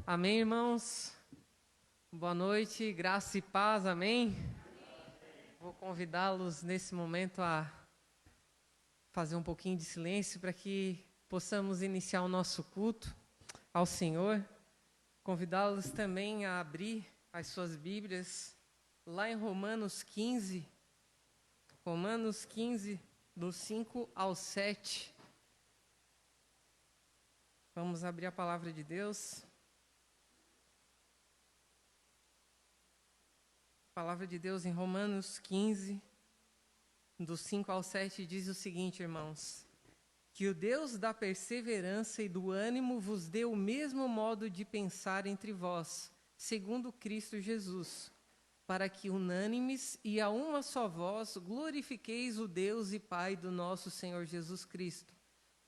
Amém, irmãos? Boa noite, graça e paz, amém? Vou convidá-los nesse momento a fazer um pouquinho de silêncio para que possamos iniciar o nosso culto ao Senhor. Convidá-los também a abrir as suas Bíblias lá em Romanos 15, do 5 ao 7. Vamos abrir a palavra de Deus. A palavra de Deus em Romanos 15, do 5 ao 7, diz o seguinte, irmãos: que o Deus da perseverança e do ânimo vos dê o mesmo modo de pensar entre vós, segundo Cristo Jesus, para que unânimes e a uma só voz glorifiqueis o Deus e Pai do nosso Senhor Jesus Cristo.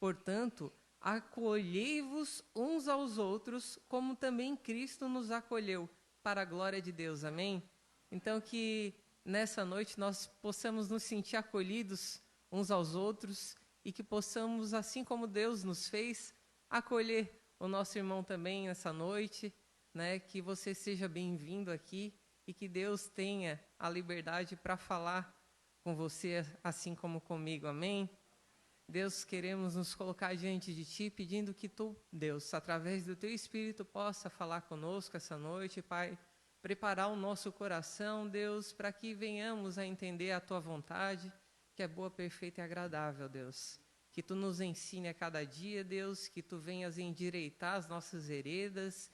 Portanto, acolhei-vos uns aos outros, como também Cristo nos acolheu, para a glória de Deus. Amém? Então, que nessa noite nós possamos nos sentir acolhidos uns aos outros e que possamos, assim como Deus nos fez, acolher o nosso irmão também nessa noite, né? Que você seja bem-vindo aqui e que Deus tenha a liberdade para falar com você, assim como comigo. Amém? Deus, queremos nos colocar diante de Ti, pedindo que Tu, Deus, através do Teu Espírito, possa falar conosco essa noite, Pai. Preparar o nosso coração, Deus, para que venhamos a entender a Tua vontade, que é boa, perfeita e agradável, Deus. Que Tu nos ensine a cada dia, Deus, que Tu venhas endireitar as nossas veredas,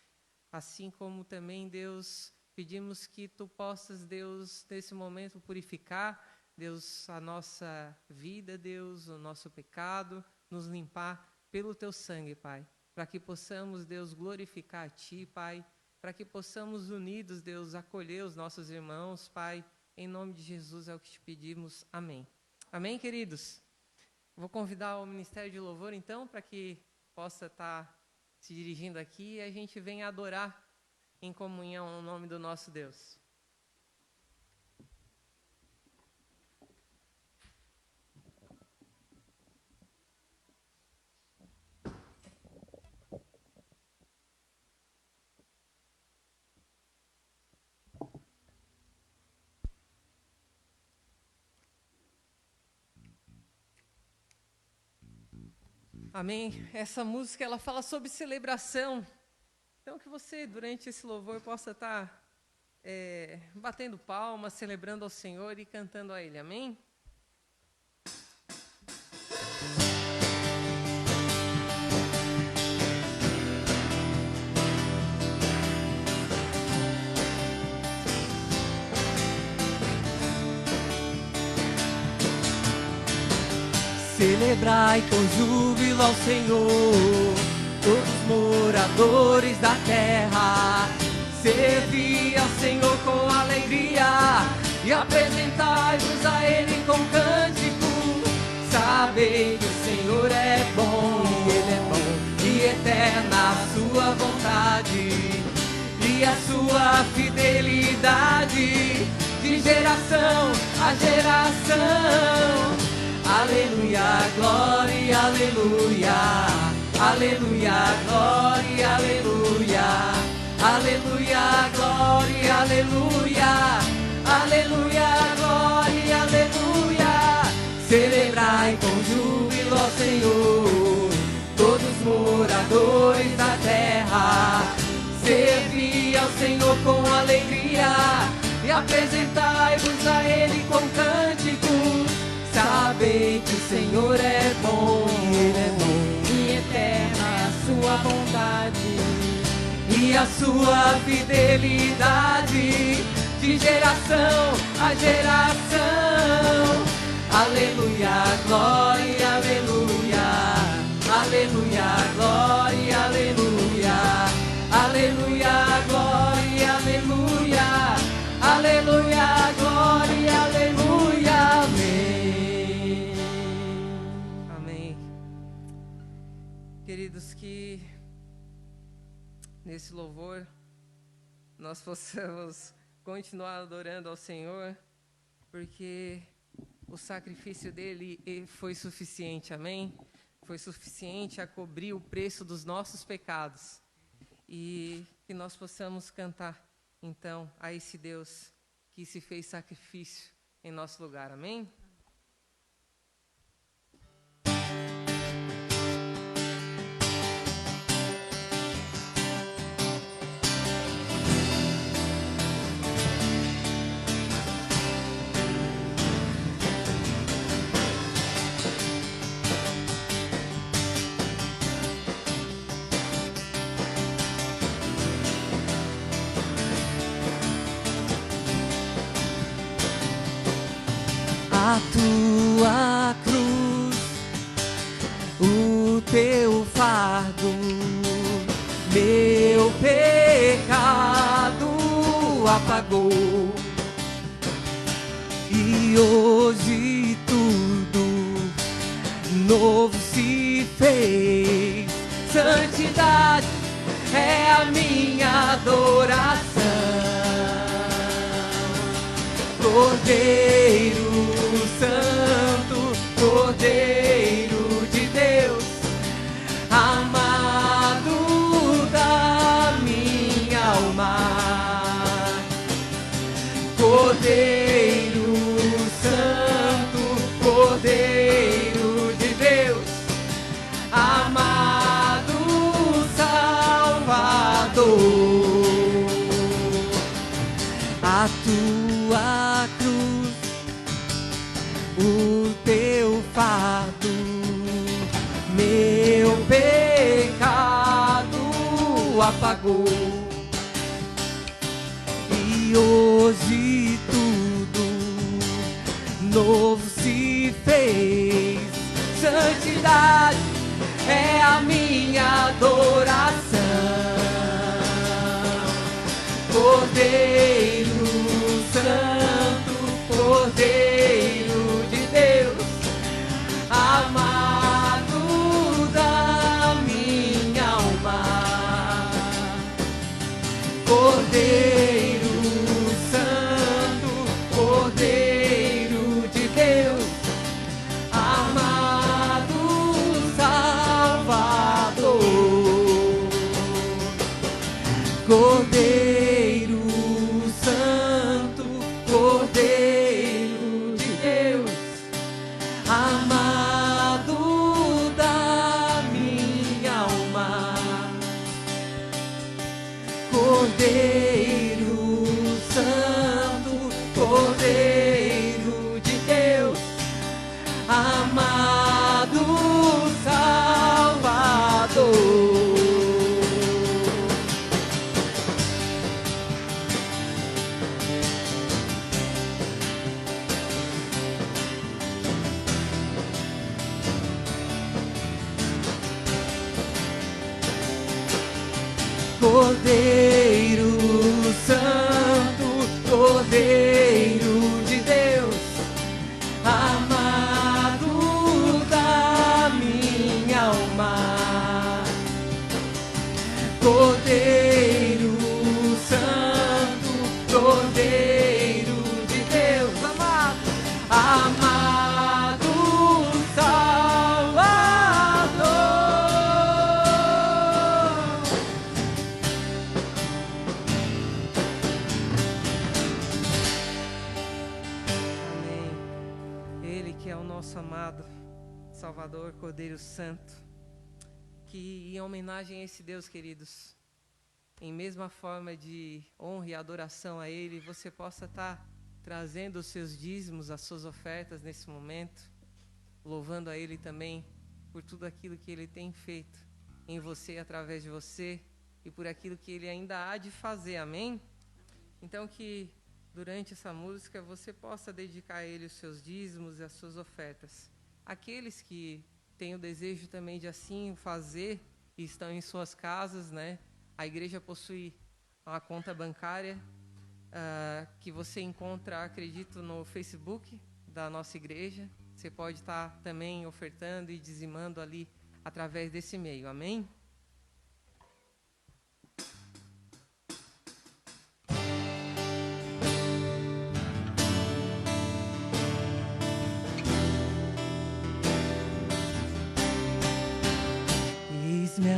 assim como também, Deus, pedimos que Tu possas, Deus, nesse momento purificar, Deus, a nossa vida, Deus, o nosso pecado, nos limpar pelo Teu sangue, Pai, para que possamos, Deus, glorificar a Ti, Pai, para que possamos unidos, Deus, acolher os nossos irmãos, Pai, em nome de Jesus é o que te pedimos, amém. Amém, queridos? Vou convidar o Ministério de Louvor, então, para que possa estar se dirigindo aqui e a gente venha adorar em comunhão o nome do nosso Deus. Amém? Essa música, ela fala sobre celebração. Então, que você, durante esse louvor, possa estar batendo palmas, celebrando ao Senhor e cantando a Ele. Amém? Celebrai com júbilo ao Senhor, todos os moradores da terra. Servi ao Senhor com alegria e apresentai-vos a Ele com cântico. Sabei que o Senhor é bom, Ele é bom e eterna a sua vontade e a sua fidelidade de geração a geração. Aleluia, glória, aleluia, aleluia, glória, aleluia, aleluia, glória, aleluia, aleluia, glória, aleluia. Celebrai com júbilo ao Senhor, todos os moradores da terra. Servi ao Senhor com alegria e apresentai-vos a Ele com cântico. Sabei que o Senhor é bom, Ele é bom e eterna a sua bondade e a sua fidelidade de geração a geração. Aleluia, glória, aleluia, aleluia, glória, aleluia, aleluia, glória, aleluia, aleluia, glória, aleluia, amém. Queridos, que nesse louvor nós possamos continuar adorando ao Senhor, porque o sacrifício dele foi suficiente, amém? Foi suficiente a cobrir o preço dos nossos pecados. e que nós possamos cantar, então, a esse Deus que se fez sacrifício em nosso lugar. Amém? A tua cruz, o teu fardo, meu pecado apagou. E hoje tudo novo se fez. Santidade é a minha adoração. Cordeiro Santo, Cordeiro de Deus, amado da minha alma. Cordeiro Santo, Cordeiro de Deus, amado Salvador. A tua cruz, o teu fardo, meu pecado apagou. E hoje tudo novo se fez. Santidade é a minha adoração. Cordeiro Santo, Cordeiro de Deus, amado da minha alma. Cordeiro Santo, Cordeiro de Deus, amado Salvador. Cordeiro Santo, Cordeiro de Deus, amado da minha alma. Cordeiro Santo, Cordeiro de Deus, amado Salvador. Cordeiro Santo, Cordeiro de Deus, amado da minha alma. Cordeiro Santo, Cordeiro de Deus, amado, amado Salvador. Amém. Ele que é o nosso amado Salvador, Cordeiro Santo, que em homenagem a esse Deus, queridos, em mesma forma de honra e adoração a Ele, você possa estar trazendo os seus dízimos, as suas ofertas nesse momento, louvando a Ele também por tudo aquilo que Ele tem feito em você, através de você, e por aquilo que Ele ainda há de fazer, amém? Então que durante essa música você possa dedicar a Ele os seus dízimos e as suas ofertas. Aqueles que têm o desejo também de assim fazer e estão em suas casas, né? A igreja possui uma conta bancária que você encontra, acredito, no Facebook da nossa igreja. Você pode estar também ofertando e dizimando ali através desse meio, amém? Eis-me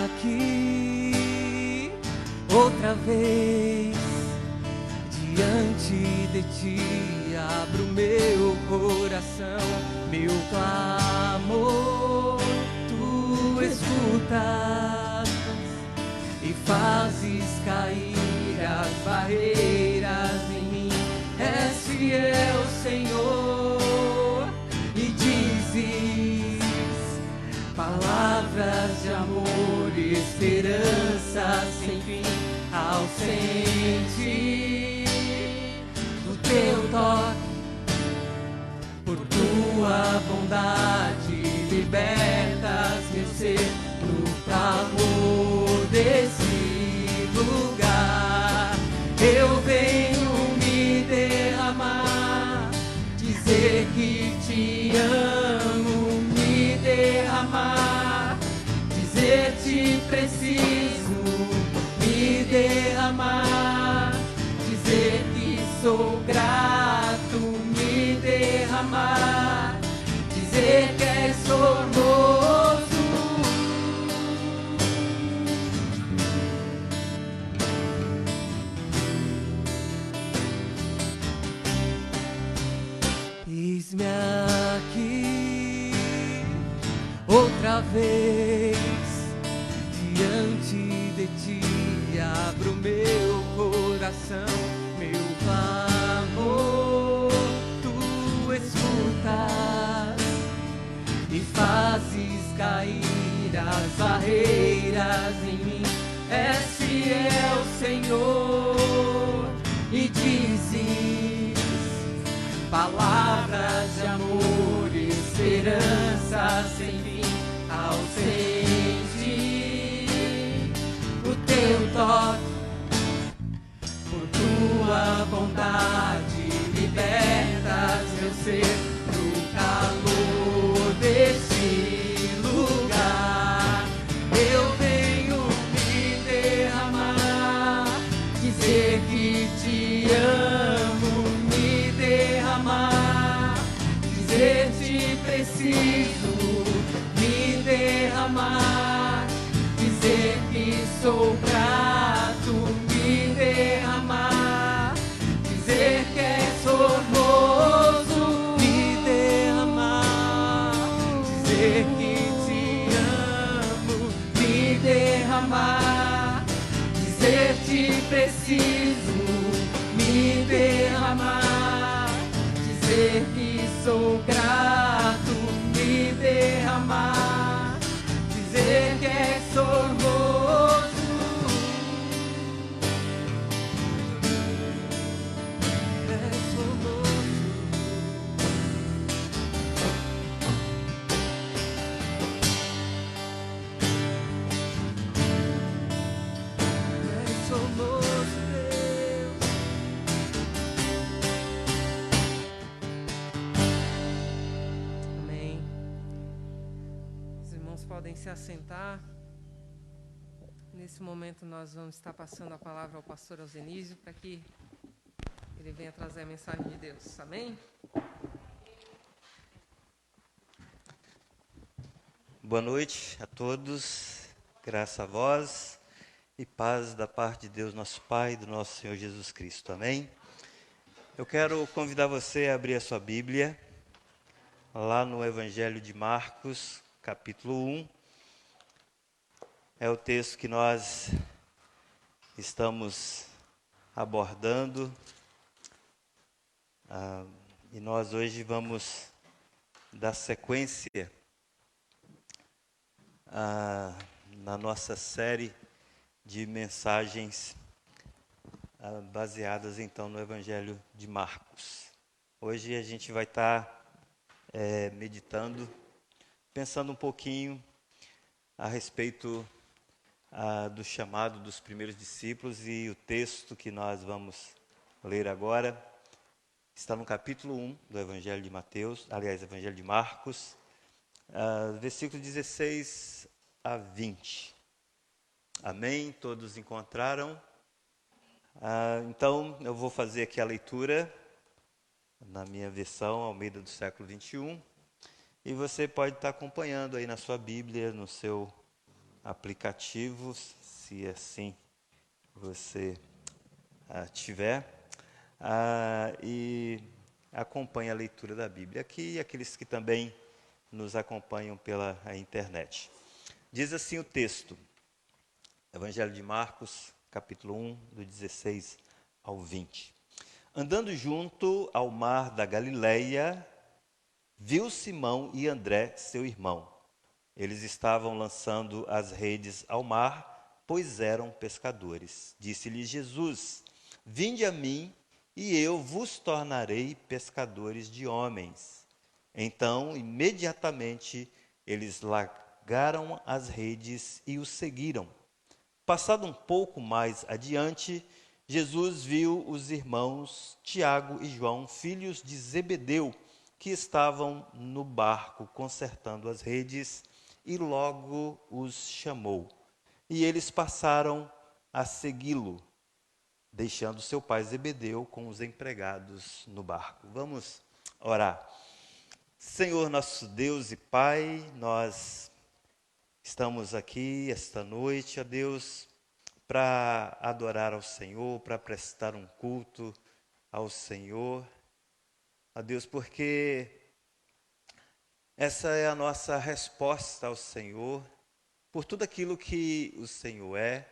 aqui, outra vez diante de ti abro meu coração, meu clamor tu escutas e fazes cair as barreiras em mim. És fiel, Senhor, e dizes palavras de amor, esperança sem fim. Ao sentir o teu toque, por tua bondade libertas meu ser no calor desse lugar. Eu venho me derramar, dizer que te amo, me derramar, dizer te preciso, me derramar, dizer que sou grato, me derramar, dizer que és formoso. Eis-me aqui outra vez diante de ti, abro meu coração, meu clamor tu escutas e fazes cair as barreiras em mim. És fiel, Senhor, e dizes palavras de amor, esperança sem fim. Ao sentir o teu toque, por tua bondade libertas meu ser no calor desse lugar. Eu venho me derramar, dizer que te amo, me derramar, dizer te preciso, me derramar, dizer que sou grato, me derramar, dizer que és formoso, me derramar, dizer que te amo, me derramar, dizer te preciso, me derramar, dizer que sou grato, me derramar, dizer que és formoso. És formoso. És formoso, Deus. Amém. Os irmãos podem se assentar. Nesse momento nós vamos estar passando a palavra ao pastor Alzenísio para que ele venha trazer a mensagem de Deus. Amém? Boa noite a todos, graça a vós e paz da parte de Deus nosso Pai e do nosso Senhor Jesus Cristo. Amém? Eu quero convidar você a abrir a sua Bíblia, lá no Evangelho de Marcos, capítulo 1. É o texto que nós estamos abordando. E nós hoje vamos dar sequência na nossa série de mensagens baseadas então no Evangelho de Marcos. Hoje a gente vai estar meditando, pensando um pouquinho a respeito do chamado dos primeiros discípulos, e o texto que nós vamos ler agora está no capítulo 1 do Evangelho de Evangelho de Marcos, versículos 16 a 20. Amém? Todos encontraram? Então, eu vou fazer aqui a leitura na minha versão Almeida do século 21, e você pode estar acompanhando aí na sua Bíblia, no seu aplicativo, se assim você tiver, e acompanhe a leitura da Bíblia aqui e aqueles que também nos acompanham pela internet. Diz assim o texto, Evangelho de Marcos, capítulo 1, do 16 ao 20. Andando junto ao mar da Galileia, viu Simão e André, seu irmão. Eles estavam lançando as redes ao mar, pois eram pescadores. Disse-lhe Jesus: Vinde a mim, e eu vos tornarei pescadores de homens. Então, imediatamente, eles largaram as redes e o seguiram. Passado um pouco mais adiante, Jesus viu os irmãos Tiago e João, filhos de Zebedeu, que estavam no barco consertando as redes, e logo os chamou. E eles passaram a segui-lo, deixando seu pai Zebedeu com os empregados no barco. Vamos orar. Senhor nosso Deus e Pai, nós estamos aqui esta noite, ó Deus, para adorar ao Senhor, para prestar um culto ao Senhor, ó Deus, porque essa é a nossa resposta ao Senhor, por tudo aquilo que o Senhor é,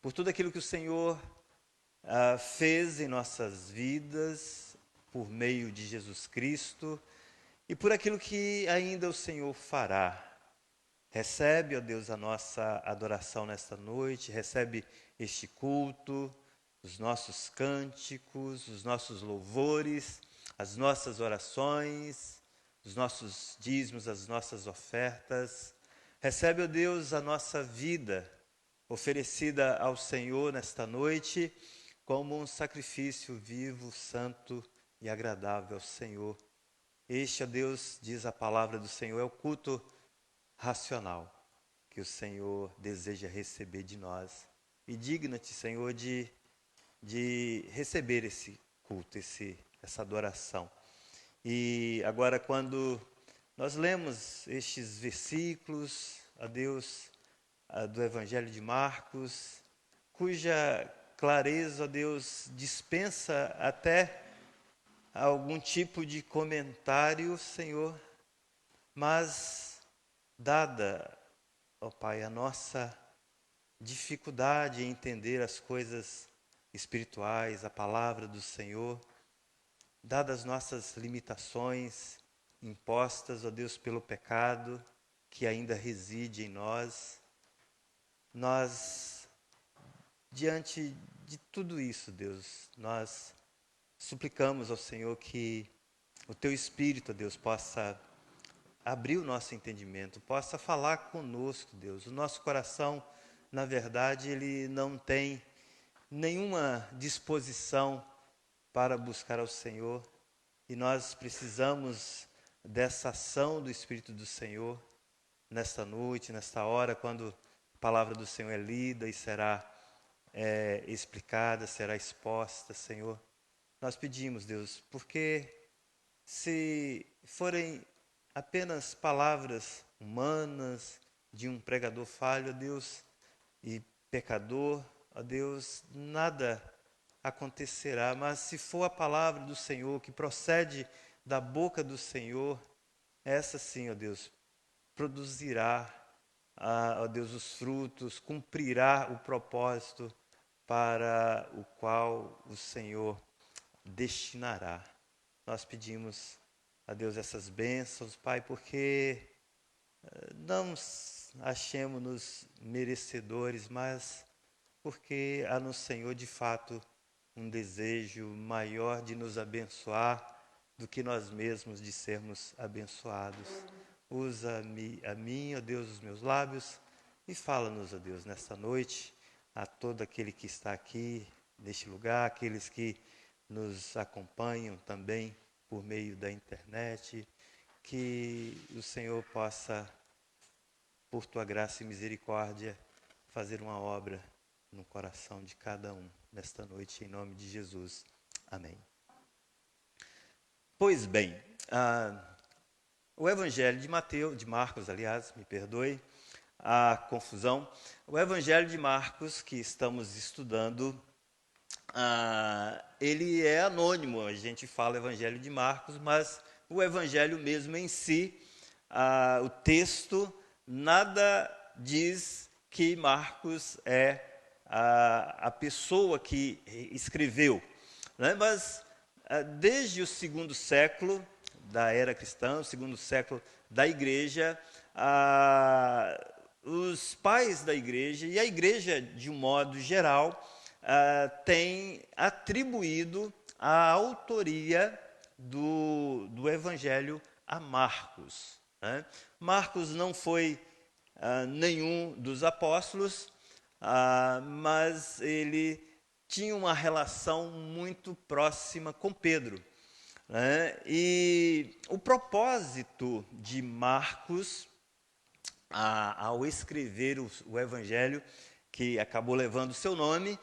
por tudo aquilo que o Senhor fez em nossas vidas, por meio de Jesus Cristo, e por aquilo que ainda o Senhor fará. Recebe, ó Deus, a nossa adoração nesta noite, recebe este culto, os nossos cânticos, os nossos louvores, as nossas orações, os nossos dízimos, as nossas ofertas. Recebe, ó Deus, a nossa vida oferecida ao Senhor nesta noite como um sacrifício vivo, santo e agradável ao Senhor. Este, ó Deus, diz a palavra do Senhor, é o culto racional que o Senhor deseja receber de nós. E digna-te, Senhor, de receber esse culto, essa adoração. E agora, quando nós lemos estes versículos, a Deus, do Evangelho de Marcos, cuja clareza, ó Deus, dispensa até algum tipo de comentário, Senhor, mas dada, ó Pai, a nossa dificuldade em entender as coisas espirituais, a palavra do Senhor, dadas nossas limitações impostas, ó Deus, pelo pecado que ainda reside em nós, nós, diante de tudo isso, Deus, nós suplicamos ao Senhor que o Teu Espírito, ó Deus, possa abrir o nosso entendimento, possa falar conosco, Deus. O nosso coração, na verdade, ele não tem nenhuma disposição para buscar ao Senhor, e nós precisamos dessa ação do Espírito do Senhor nesta noite, nesta hora, quando a palavra do Senhor é lida e será explicada, será exposta, Senhor. Nós pedimos, Deus, porque se forem apenas palavras humanas de um pregador falho, ó Deus, e pecador, ó Deus, nada acontecerá, mas se for a palavra do Senhor, que procede da boca do Senhor, essa sim, ó Deus, produzirá, ó Deus, os frutos, cumprirá o propósito para o qual o Senhor destinará. Nós pedimos a Deus essas bênçãos, Pai, porque não achemos-nos merecedores, mas porque há no Senhor, de fato, um desejo maior de nos abençoar do que nós mesmos de sermos abençoados. Usa-me a mim, ó Deus, os meus lábios, e fala-nos, ó Deus, nesta noite, a todo aquele que está aqui, neste lugar, aqueles que nos acompanham também por meio da internet, que o Senhor possa, por Tua graça e misericórdia, fazer uma obra no coração de cada um nesta noite, em nome de Jesus. Amém. Pois bem, o Evangelho de Marcos, me perdoe, a confusão. O Evangelho de Marcos, que estamos estudando, ele é anônimo. A gente fala Evangelho de Marcos, mas o Evangelho mesmo em si, o texto, nada diz que Marcos é a pessoa que escreveu, né? Mas desde o segundo século da era cristã, o segundo século da igreja, os pais da igreja e a igreja de um modo geral têm atribuído a autoria do Evangelho a Marcos, né? Marcos não foi nenhum dos apóstolos, mas ele tinha uma relação muito próxima com Pedro, né? E o propósito de Marcos, ao escrever o Evangelho, que acabou levando o seu nome,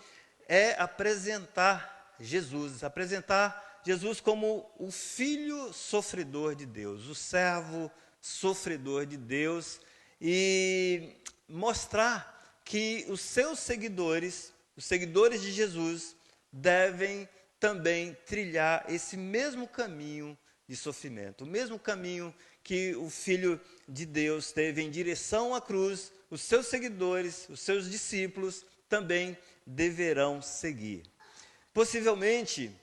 é apresentar Jesus como o Filho sofredor de Deus, o servo sofredor de Deus, e mostrar que os seus seguidores, os seguidores de Jesus, devem também trilhar esse mesmo caminho de sofrimento, o mesmo caminho que o Filho de Deus teve em direção à cruz. Os seus seguidores, os seus discípulos, também deverão seguir. Possivelmente,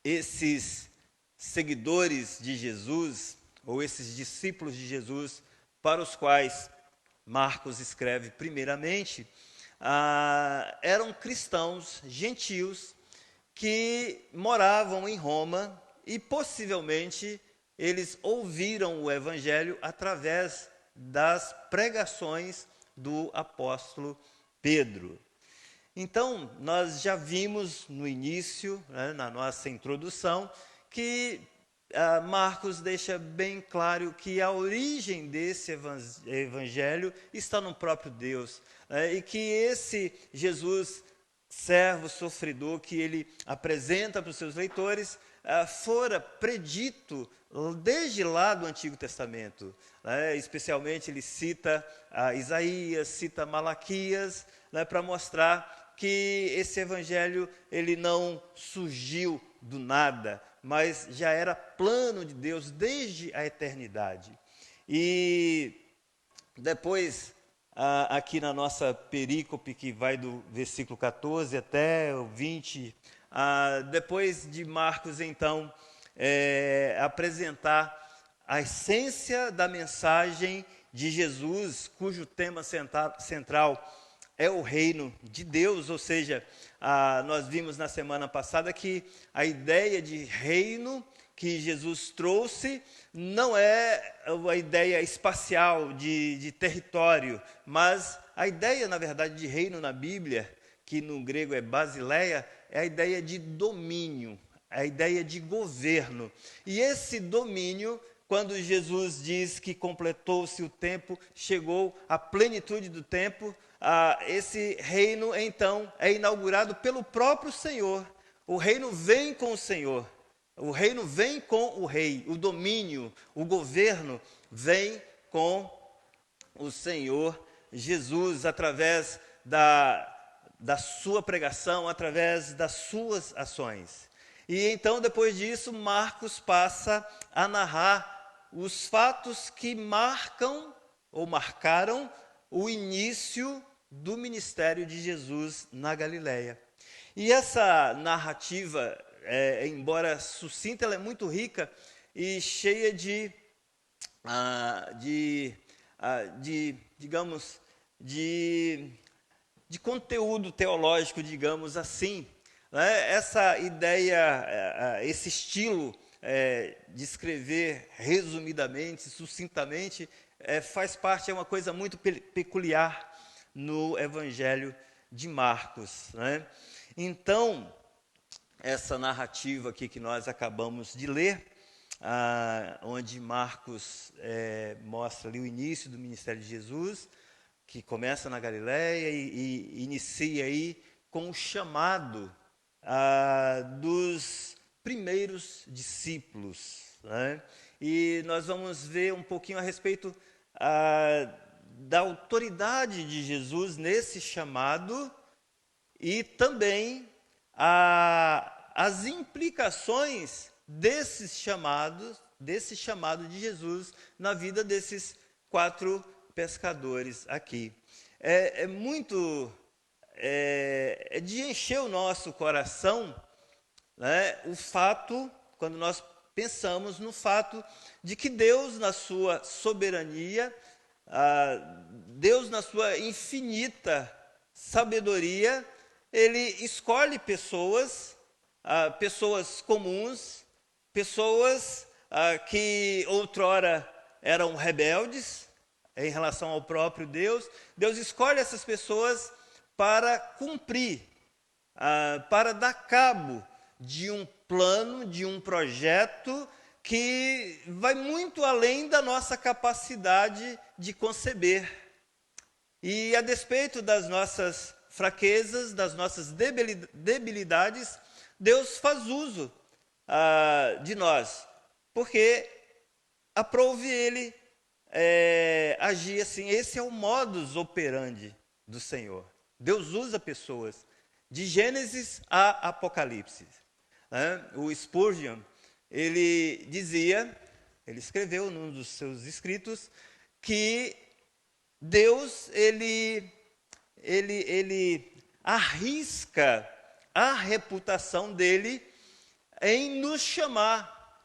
esses seguidores de Jesus, ou esses discípulos de Jesus, para os quais Marcos escreve primeiramente, eram cristãos gentios que moravam em Roma e possivelmente eles ouviram o Evangelho através das pregações do apóstolo Pedro. Então, nós já vimos no início, né, na nossa introdução, que Marcos deixa bem claro que a origem desse evangelho está no próprio Deus, né, e que esse Jesus, servo sofredor, que ele apresenta para os seus leitores, fora predito desde lá do Antigo Testamento, né? Especialmente ele cita Isaías, cita Malaquias, né, para mostrar que esse evangelho ele não surgiu do nada, mas já era plano de Deus desde a eternidade. E depois, aqui na nossa perícope, que vai do versículo 14 até o 20, depois de Marcos, então, apresentar a essência da mensagem de Jesus, cujo tema central é o reino de Deus, ou seja, nós vimos na semana passada que a ideia de reino que Jesus trouxe não é a ideia espacial de território, mas a ideia, na verdade, de reino na Bíblia, que no grego é basileia, é a ideia de domínio, a ideia de governo. E esse domínio, quando Jesus diz que completou-se o tempo, chegou a plenitude do tempo, esse reino, então, é inaugurado pelo próprio Senhor. O reino vem com o Senhor. O reino vem com o rei. O domínio, o governo, vem com o Senhor Jesus, através da sua pregação, através das suas ações. E então, depois disso, Marcos passa a narrar os fatos que marcam ou marcaram o início do ministério de Jesus na Galileia. E essa narrativa, embora sucinta, ela é muito rica e cheia de conteúdo teológico, digamos assim. Essa ideia, esse estilo de escrever resumidamente, sucintamente, faz parte, é uma coisa muito peculiar no Evangelho de Marcos, né? Então, essa narrativa aqui que nós acabamos de ler, onde Marcos mostra ali o início do ministério de Jesus, que começa na Galileia e inicia aí com o chamado dos primeiros discípulos, né? E nós vamos ver um pouquinho a respeito da autoridade de Jesus nesse chamado e também as implicações desse chamado de Jesus na vida desses 4 pescadores aqui. É de encher o nosso coração, né, o fato, quando nós pensamos no fato de que Deus, na sua soberania, Deus, na sua infinita sabedoria, Ele escolhe pessoas comuns, pessoas que outrora eram rebeldes em relação ao próprio Deus. Deus escolhe essas pessoas para cumprir, para dar cabo de um plano, de um projeto que vai muito além da nossa capacidade de conceber. E a despeito das nossas fraquezas, das nossas debilidades, Deus faz uso de nós, porque aprouve Ele agir assim. Esse é o modus operandi do Senhor. Deus usa pessoas, de Gênesis a Apocalipse. O Spurgeon, ele escreveu num dos seus escritos, que Deus, ele arrisca a reputação dele em nos chamar,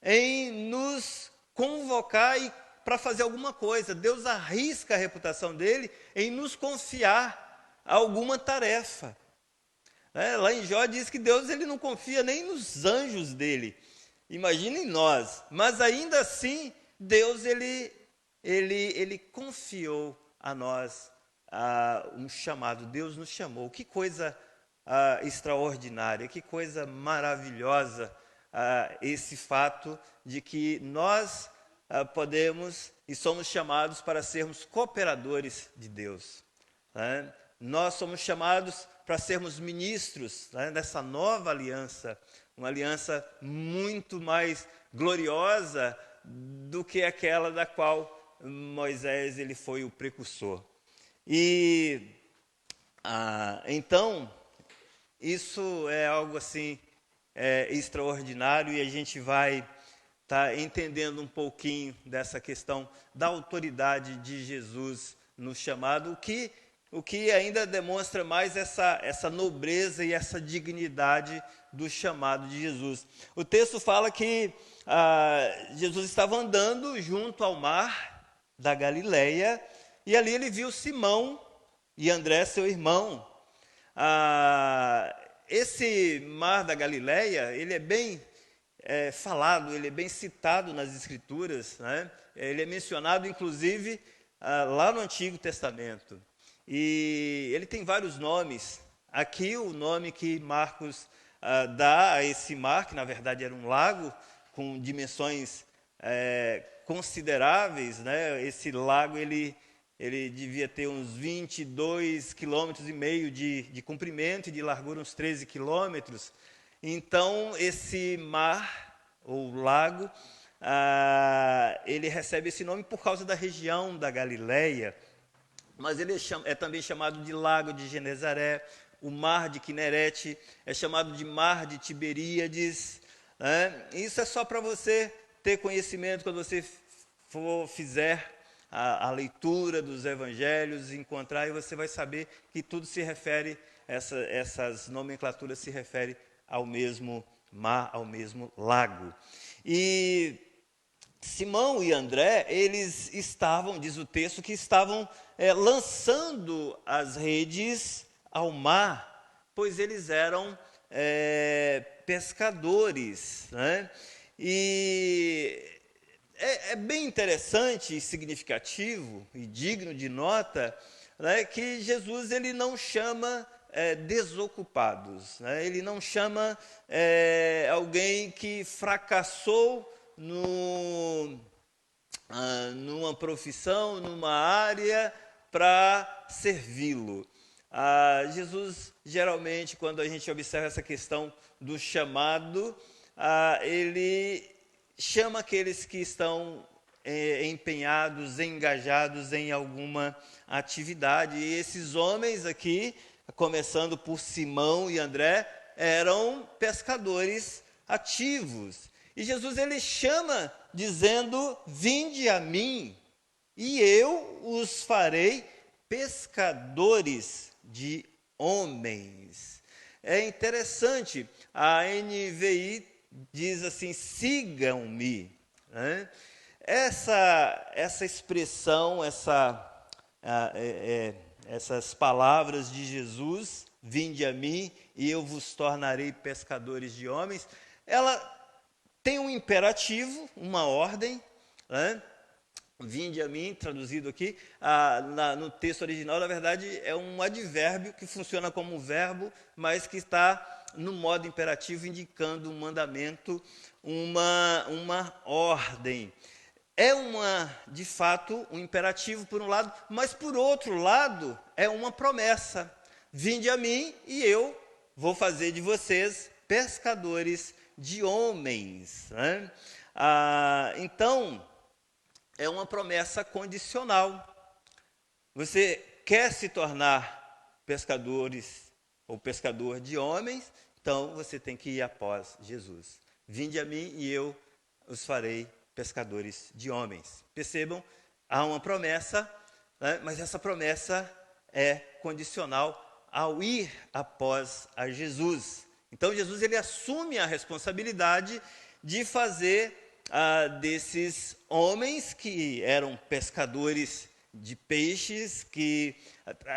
em nos convocar para fazer alguma coisa. Deus arrisca a reputação dele em nos confiar alguma tarefa. Lá em Jó diz que Deus, ele não confia nem nos anjos dele. Imaginem nós. Mas ainda assim, Deus, ele confiou a nós um chamado. Deus nos chamou. Que coisa extraordinária, que coisa maravilhosa esse fato de que nós podemos e somos chamados para sermos cooperadores de Deus. Nós somos chamados para sermos ministros dessa nova aliança, uma aliança muito mais gloriosa do que aquela da qual Moisés ele foi o precursor. E então, isso é algo assim extraordinário, e a gente vai estar entendendo um pouquinho dessa questão da autoridade de Jesus no chamado, o que ainda demonstra mais essa nobreza e essa dignidade do chamado de Jesus. O texto fala que Jesus estava andando junto ao mar da Galileia, e ali ele viu Simão e André, seu irmão. Esse mar da Galileia, ele é bem falado, ele é bem citado nas Escrituras, né? Ele é mencionado, inclusive, lá no Antigo Testamento. E ele tem vários nomes. Aqui, o nome que Marcos dá a esse mar, que na verdade era um lago com dimensões consideráveis, né? Esse lago, ele devia ter uns 22,5 quilômetros de comprimento e de largura uns 13 quilômetros. Então, esse mar, ou lago, ele recebe esse nome por causa da região da Galileia, mas ele é também chamado de Lago de Genezaré. O mar de Quinerete é chamado de Mar de Tiberíades. Isso é só para você ter conhecimento quando você fizer a leitura dos evangelhos, encontrar, e você vai saber que tudo se refere, essas nomenclaturas se referem ao mesmo mar, ao mesmo lago. E Simão e André, eles estavam, diz o texto, que estavam lançando as redes ao mar, pois eles eram pescadores, né? E é bem interessante e significativo e digno de nota, né, que Jesus ele não chama desocupados, né? Ele não chama alguém que fracassou numa profissão, numa área, para servi-lo. Jesus, geralmente, quando a gente observa essa questão do chamado, ele chama aqueles que estão empenhados, engajados em alguma atividade. E esses homens aqui, começando por Simão e André, eram pescadores ativos. E Jesus ele chama dizendo: vinde a mim e eu os farei pescadores de homens. É interessante, a NVI diz assim: sigam-me. Né? Essa expressão, essas palavras de Jesus, vinde a mim e eu vos tornarei pescadores de homens, ela tem um imperativo, uma ordem, né? Vinde a mim, traduzido aqui, no texto original, na verdade, é um advérbio que funciona como um verbo, mas que está no modo imperativo, indicando um mandamento, uma ordem. É de fato, um imperativo por um lado, mas por outro lado, é uma promessa. Vinde a mim e eu vou fazer de vocês pescadores de homens. Né? Então, é uma promessa condicional. Você quer se tornar pescadores ou pescador de homens, então você tem que ir após Jesus. Vinde a mim e eu os farei pescadores de homens. Percebam, há uma promessa, né? Mas essa promessa é condicional ao ir após a Jesus. Então Jesus ele assume a responsabilidade de fazer desses homens que eram pescadores de peixes, que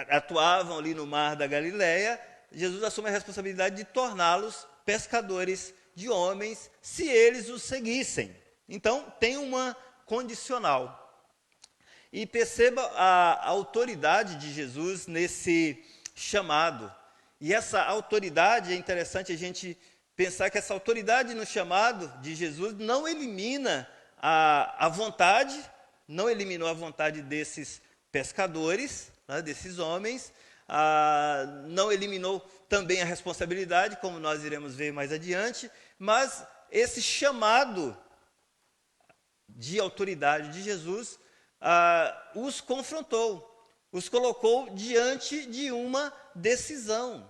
atuavam ali no mar da Galileia, Jesus assume a responsabilidade de torná-los pescadores de homens, se eles o seguissem. Então, tem uma condicional. E perceba a autoridade de Jesus nesse chamado. E essa autoridade, é interessante a gente pensar que essa autoridade no chamado de Jesus não elimina a vontade, não eliminou a vontade desses pescadores, né, desses homens, não eliminou também a responsabilidade, como nós iremos ver mais adiante, mas esse chamado de autoridade de Jesus os confrontou, os colocou diante de uma decisão.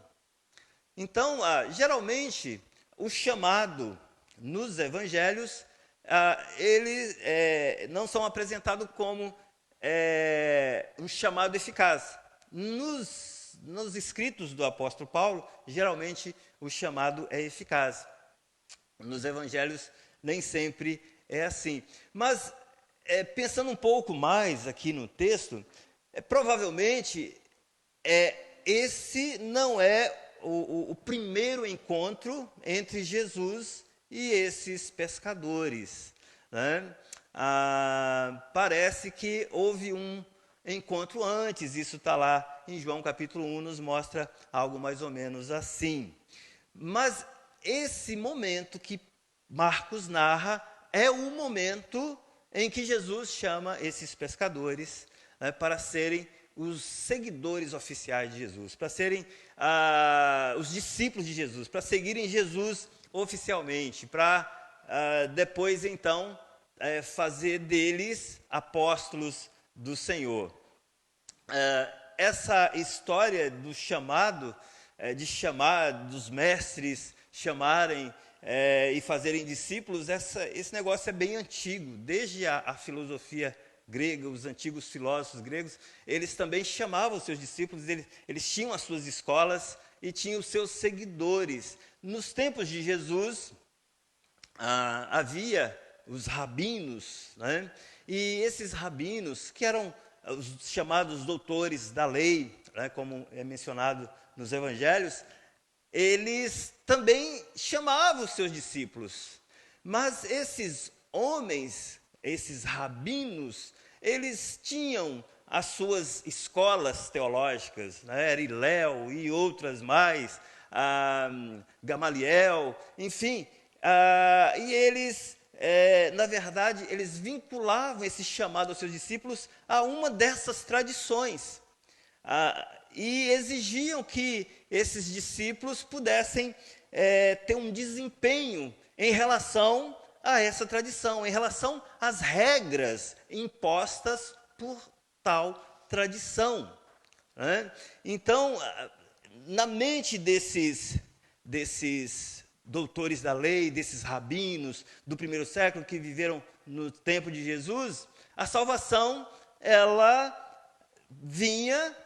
Então, geralmente, o chamado nos evangelhos, eles não são apresentados como um chamado eficaz. Nos escritos do apóstolo Paulo, geralmente o chamado é eficaz. Nos evangelhos, nem sempre é assim. Mas, pensando um pouco mais aqui no texto, provavelmente esse não é o primeiro encontro entre Jesus e esses pescadores. Né? Parece que houve um encontro antes, isso está lá em João capítulo 1, nos mostra algo mais ou menos assim. Mas esse momento que Marcos narra é o momento em que Jesus chama esses pescadores, né, para serem os seguidores oficiais de Jesus, para serem os discípulos de Jesus, para seguirem Jesus oficialmente, para depois, então, fazer deles apóstolos do Senhor. Essa história do chamado, de chamar dos mestres, chamarem e fazerem discípulos, esse negócio é bem antigo, desde a filosofia grega, os antigos filósofos gregos, eles também chamavam os seus discípulos, eles tinham as suas escolas e tinham os seus seguidores. Nos tempos de Jesus, havia os rabinos, né? E esses rabinos, que eram os chamados doutores da lei, né, como é mencionado nos evangelhos, eles também chamavam os seus discípulos. Mas esses homens, esses rabinos, eles tinham as suas escolas teológicas, né? Ariléu e outras mais, Gamaliel, enfim, e eles, na verdade, eles vinculavam esse chamado aos seus discípulos a uma dessas tradições, e exigiam que esses discípulos pudessem ter um desempenho em relação a essa tradição, em relação às regras impostas por tal tradição, né? Então, na mente desses doutores da lei, desses rabinos do primeiro século que viveram no tempo de Jesus, a salvação, ela vinha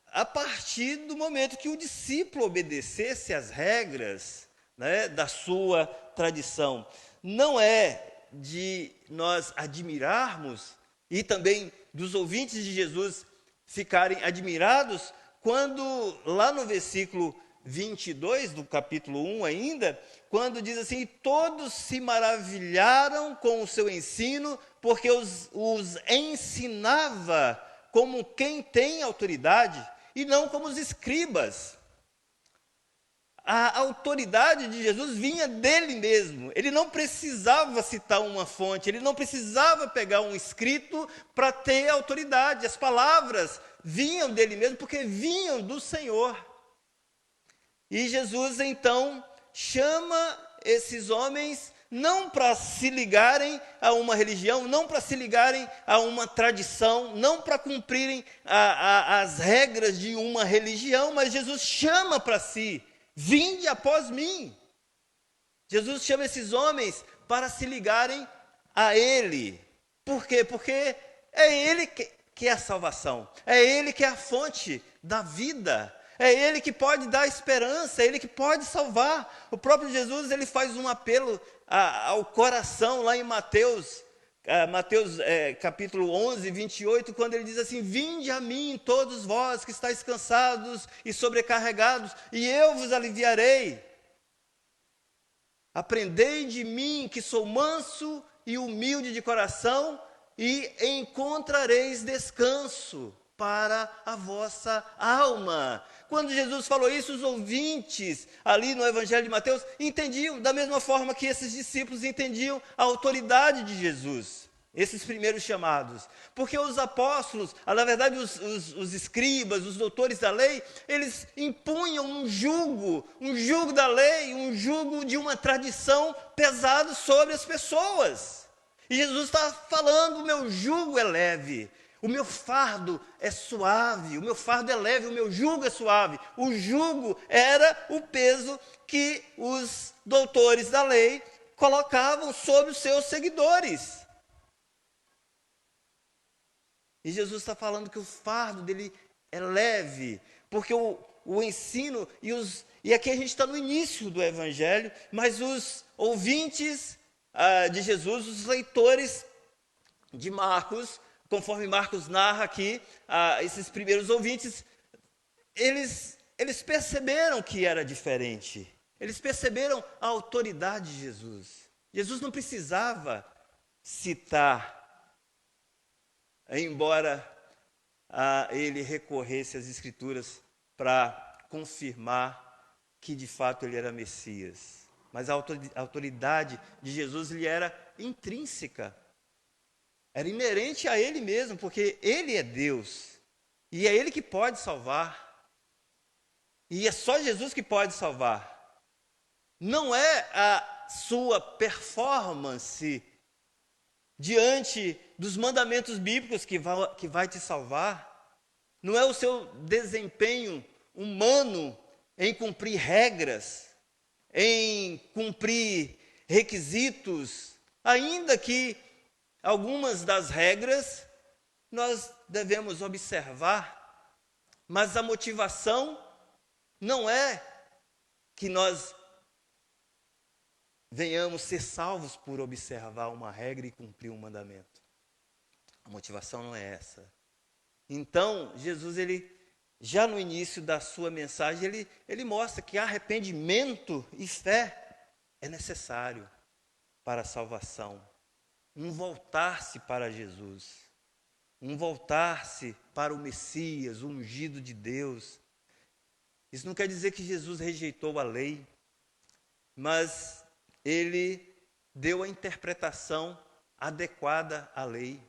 a partir do momento que o discípulo obedecesse às regras, né, da sua tradição. Não é de nós admirarmos, e também dos ouvintes de Jesus ficarem admirados, quando lá no versículo 22 do capítulo 1 ainda, quando diz assim: todos se maravilharam com o seu ensino, porque os ensinava como quem tem autoridade, e não como os escribas. A autoridade de Jesus vinha dele mesmo. Ele não precisava citar uma fonte, ele não precisava pegar um escrito para ter autoridade. As palavras vinham dele mesmo, porque vinham do Senhor. E Jesus, então, chama esses homens não para se ligarem a uma religião, não para se ligarem a uma tradição, não para cumprirem as regras de uma religião, mas Jesus chama para si: vinde após mim. Jesus chama esses homens para se ligarem a Ele. Por quê? Porque é Ele que é a salvação, é Ele que é a fonte da vida, é Ele que pode dar esperança, é Ele que pode salvar. O próprio Jesus, ele faz um apelo ao coração lá em Mateus, capítulo 11, 28, quando ele diz assim: vinde a mim todos vós que estáis cansados e sobrecarregados, e eu vos aliviarei. Aprendei de mim, que sou manso e humilde de coração, e encontrareis descanso para a vossa alma. Quando Jesus falou isso, os ouvintes ali no Evangelho de Mateus entendiam da mesma forma que esses discípulos entendiam a autoridade de Jesus, esses primeiros chamados. Porque os apóstolos, na verdade os escribas, os doutores da lei, eles impunham um jugo da lei, um jugo de uma tradição pesado sobre as pessoas. E Jesus está falando: o meu jugo é leve, o meu fardo é suave, o meu fardo é leve, o meu jugo é suave. O jugo era o peso que os doutores da lei colocavam sobre os seus seguidores. E Jesus está falando que o fardo dele é leve, porque o ensino, e aqui a gente está no início do Evangelho, mas os ouvintes de Jesus, os leitores de Marcos, conforme Marcos narra aqui, esses primeiros ouvintes, eles perceberam que era diferente. Eles perceberam a autoridade de Jesus. Jesus não precisava citar, embora ele recorresse às Escrituras para confirmar que de fato ele era Messias. Mas a autoridade de Jesus lhe era intrínseca. Era inerente a Ele mesmo, porque Ele é Deus. E é Ele que pode salvar. E é só Jesus que pode salvar. Não é a sua performance diante dos mandamentos bíblicos que vai te salvar. Não é o seu desempenho humano em cumprir regras, em cumprir requisitos, ainda que algumas das regras nós devemos observar, mas a motivação não é que nós venhamos ser salvos por observar uma regra e cumprir um mandamento. A motivação não é essa. Então, Jesus, ele já no início da sua mensagem, ele mostra que arrependimento e fé é necessário para a salvação. Um voltar-se para Jesus, um voltar-se para o Messias, o ungido de Deus. Isso não quer dizer que Jesus rejeitou a lei, mas ele deu a interpretação adequada à lei,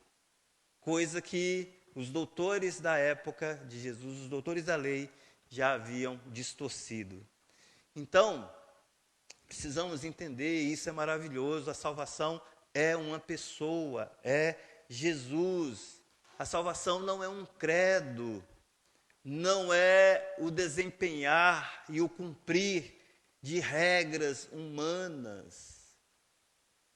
coisa que os doutores da época de Jesus, os doutores da lei, já haviam distorcido. Então, Precisamos entender, e isso é maravilhoso, a salvação é uma pessoa, é Jesus. A salvação não é um credo, não é o desempenhar e o cumprir de regras humanas.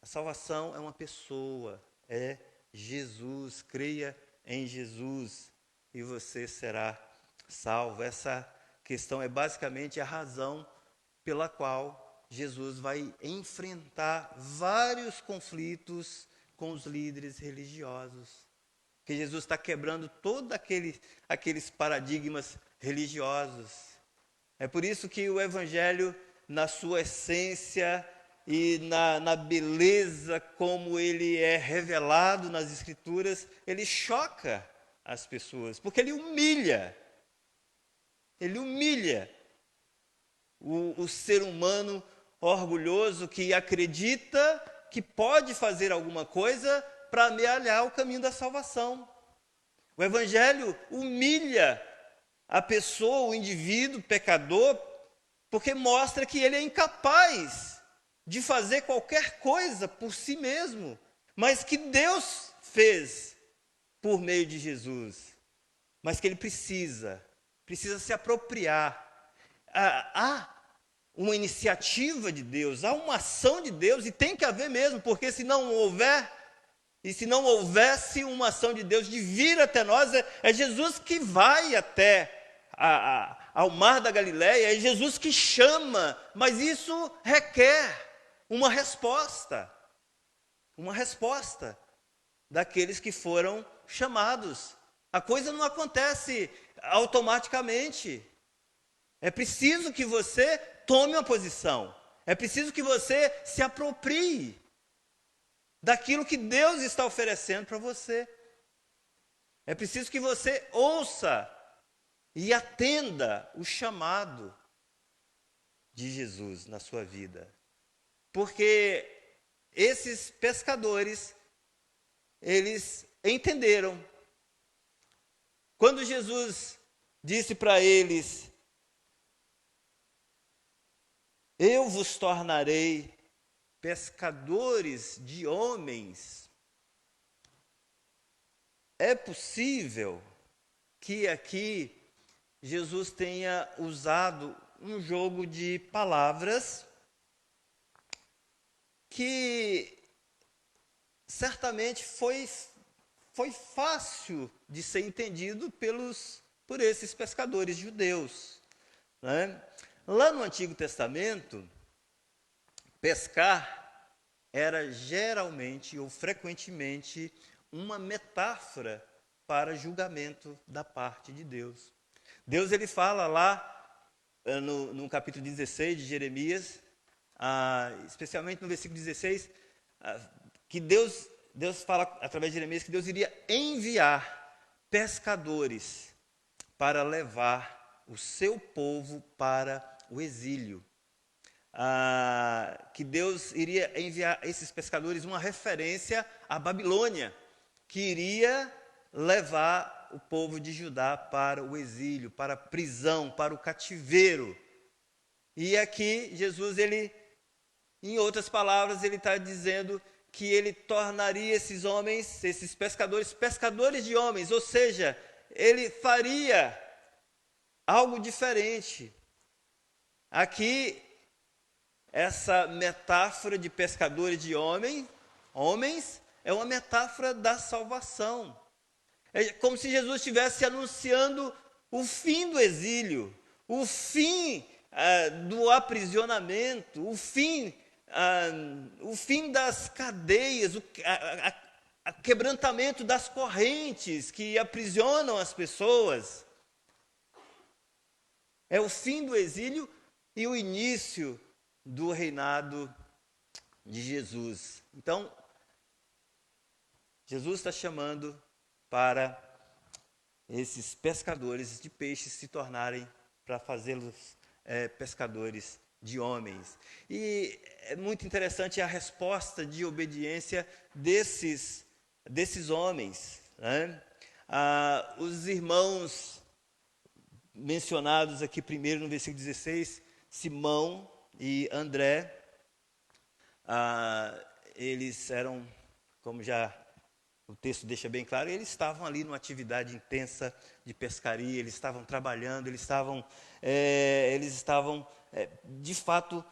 A salvação é uma pessoa, é Jesus. Creia em Jesus e você será salvo. Essa questão é basicamente a razão pela qual Jesus vai enfrentar vários conflitos com os líderes religiosos. Porque Jesus está quebrando todos aqueles paradigmas religiosos. É por isso que o Evangelho, na sua essência e na beleza como ele é revelado nas Escrituras, ele choca as pessoas, porque ele humilha o ser humano orgulhoso que acredita que pode fazer alguma coisa para amealhar o caminho da salvação. O Evangelho humilha a pessoa, o indivíduo, o pecador, porque mostra que ele é incapaz de fazer qualquer coisa por si mesmo, mas que Deus fez por meio de Jesus, mas que ele precisa se apropriar. Há uma iniciativa de Deus, há uma ação de Deus, e tem que haver mesmo, porque se não houver, e se não houvesse uma ação de Deus de vir até nós, é Jesus que vai até ao mar da Galileia, é Jesus que chama, mas isso requer uma resposta daqueles que foram chamados. A coisa não acontece automaticamente. É preciso que você tome uma posição. É preciso que você se aproprie daquilo que Deus está oferecendo para você. É preciso que você ouça e atenda o chamado de Jesus na sua vida. Porque esses pescadores, eles entenderam. Quando Jesus disse para eles: eu vos tornarei pescadores de homens, é possível que aqui Jesus tenha usado um jogo de palavras que certamente foi fácil de ser entendido por esses pescadores judeus, né? Lá no Antigo Testamento, pescar era geralmente ou frequentemente uma metáfora para julgamento da parte de Deus. Deus, ele fala lá no capítulo 16 de Jeremias, especialmente no versículo 16, que Deus fala através de Jeremias que Deus iria enviar pescadores para levar o seu povo para o exílio. Que Deus iria enviar esses pescadores, uma referência à Babilônia, que iria levar o povo de Judá para o exílio, para a prisão, para o cativeiro. E aqui Jesus, ele, em outras palavras, ele está dizendo que ele tornaria esses homens, esses pescadores, pescadores de homens, ou seja, ele faria algo diferente. Aqui, essa metáfora de pescadores de homens, é uma metáfora da salvação. É como se Jesus estivesse anunciando o fim do exílio, o fim do aprisionamento, o fim das cadeias, o quebrantamento das correntes que aprisionam as pessoas. É o fim do exílio e o início do reinado de Jesus. Então, Jesus está chamando para esses pescadores de peixes se tornarem, para fazê-los pescadores de homens. E é muito interessante a resposta de obediência desses homens, né? Os irmãos mencionados aqui primeiro no versículo 16, Simão e André, eles eram, como já o texto deixa bem claro, eles estavam ali numa atividade intensa de pescaria, eles estavam trabalhando, eles estavam de fato,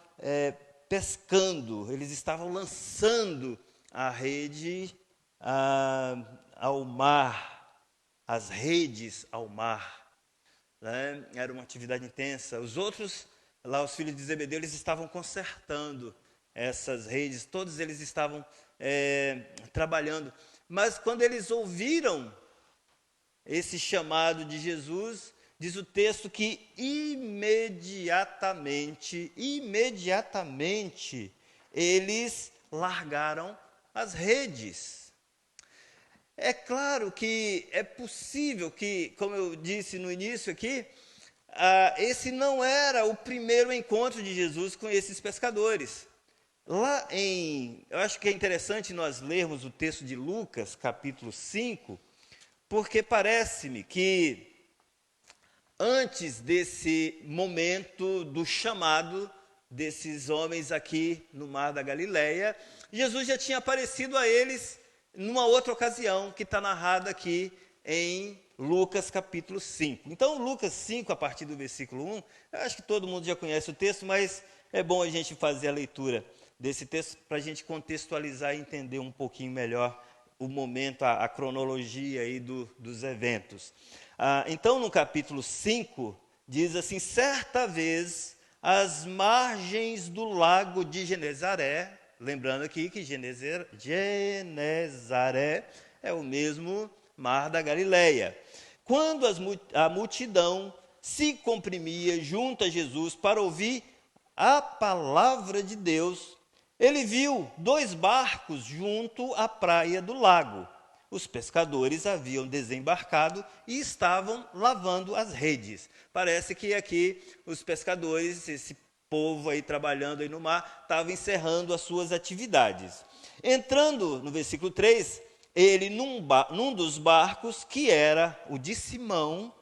pescando, eles estavam lançando a rede ao mar, as redes ao mar. Né? Era uma atividade intensa. Os outros, lá os filhos de Zebedeu, eles estavam consertando essas redes, todos eles estavam trabalhando. Mas quando eles ouviram esse chamado de Jesus, diz o texto que imediatamente, eles largaram as redes. É claro que é possível que, como eu disse no início aqui, esse não era o primeiro encontro de Jesus com esses pescadores. Eu acho que é interessante nós lermos o texto de Lucas, capítulo 5, porque parece-me que antes desse momento do chamado desses homens aqui no Mar da Galileia, Jesus já tinha aparecido a eles numa outra ocasião, que está narrada aqui em Lucas capítulo 5. Então, Lucas 5, a partir do versículo 1, eu acho que todo mundo já conhece o texto, mas é bom a gente fazer a leitura desse texto para a gente contextualizar e entender um pouquinho melhor o momento, a cronologia aí dos eventos. Então, no capítulo 5, diz assim: certa vez, às margens do lago de Genezaré, lembrando aqui que Genezaré é o mesmo Mar da Galileia, quando a multidão se comprimia junto a Jesus para ouvir a palavra de Deus, ele viu 2 barcos junto à praia do lago. Os pescadores haviam desembarcado e estavam lavando as redes. Parece que aqui os pescadores, esse povo aí trabalhando aí no mar, estavam encerrando as suas atividades. Entrando no versículo 3, ele num dos barcos, que era o de Simão,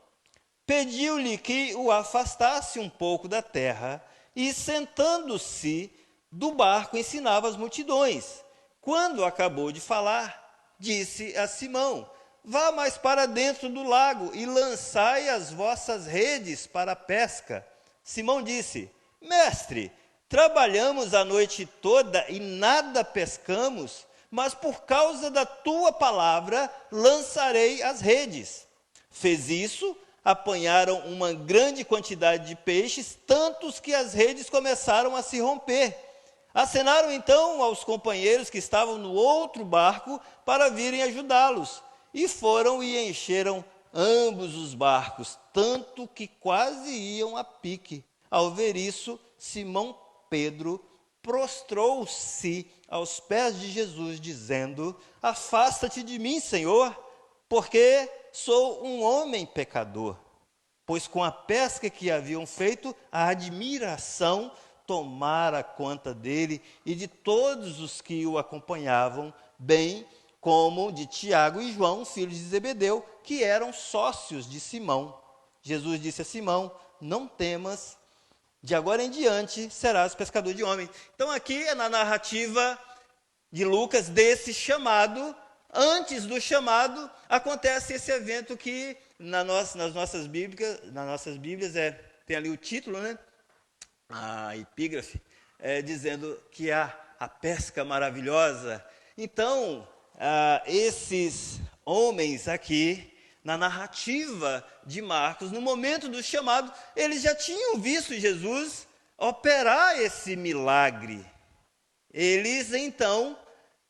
pediu-lhe que o afastasse um pouco da terra e, sentando-se do barco, ensinava as multidões. Quando acabou de falar, disse a Simão: vá mais para dentro do lago e lançai as vossas redes para a pesca. Simão disse: mestre, trabalhamos a noite toda e nada pescamos, mas por causa da tua palavra lançarei as redes. Fez isso, apanharam uma grande quantidade de peixes, tantos que as redes começaram a se romper. Acenaram então aos companheiros que estavam no outro barco para virem ajudá-los. E foram e encheram ambos os barcos, tanto que quase iam a pique. Ao ver isso, Simão Pedro prostrou-se aos pés de Jesus, dizendo: afasta-te de mim, Senhor, porque sou um homem pecador. Pois com a pesca que haviam feito, a admiração tomara conta dele e de todos os que o acompanhavam, bem como de Tiago e João, filhos de Zebedeu, que eram sócios de Simão. Jesus disse a Simão: não temas, de agora em diante serás pescador de homens. Então aqui é na narrativa de Lucas desse chamado. Antes do chamado acontece esse evento que nas nossas Bíblias tem ali o título, né? A epígrafe, dizendo que há a pesca maravilhosa. Então, esses homens aqui, na narrativa de Marcos, no momento do chamado, eles já tinham visto Jesus operar esse milagre. Eles, então,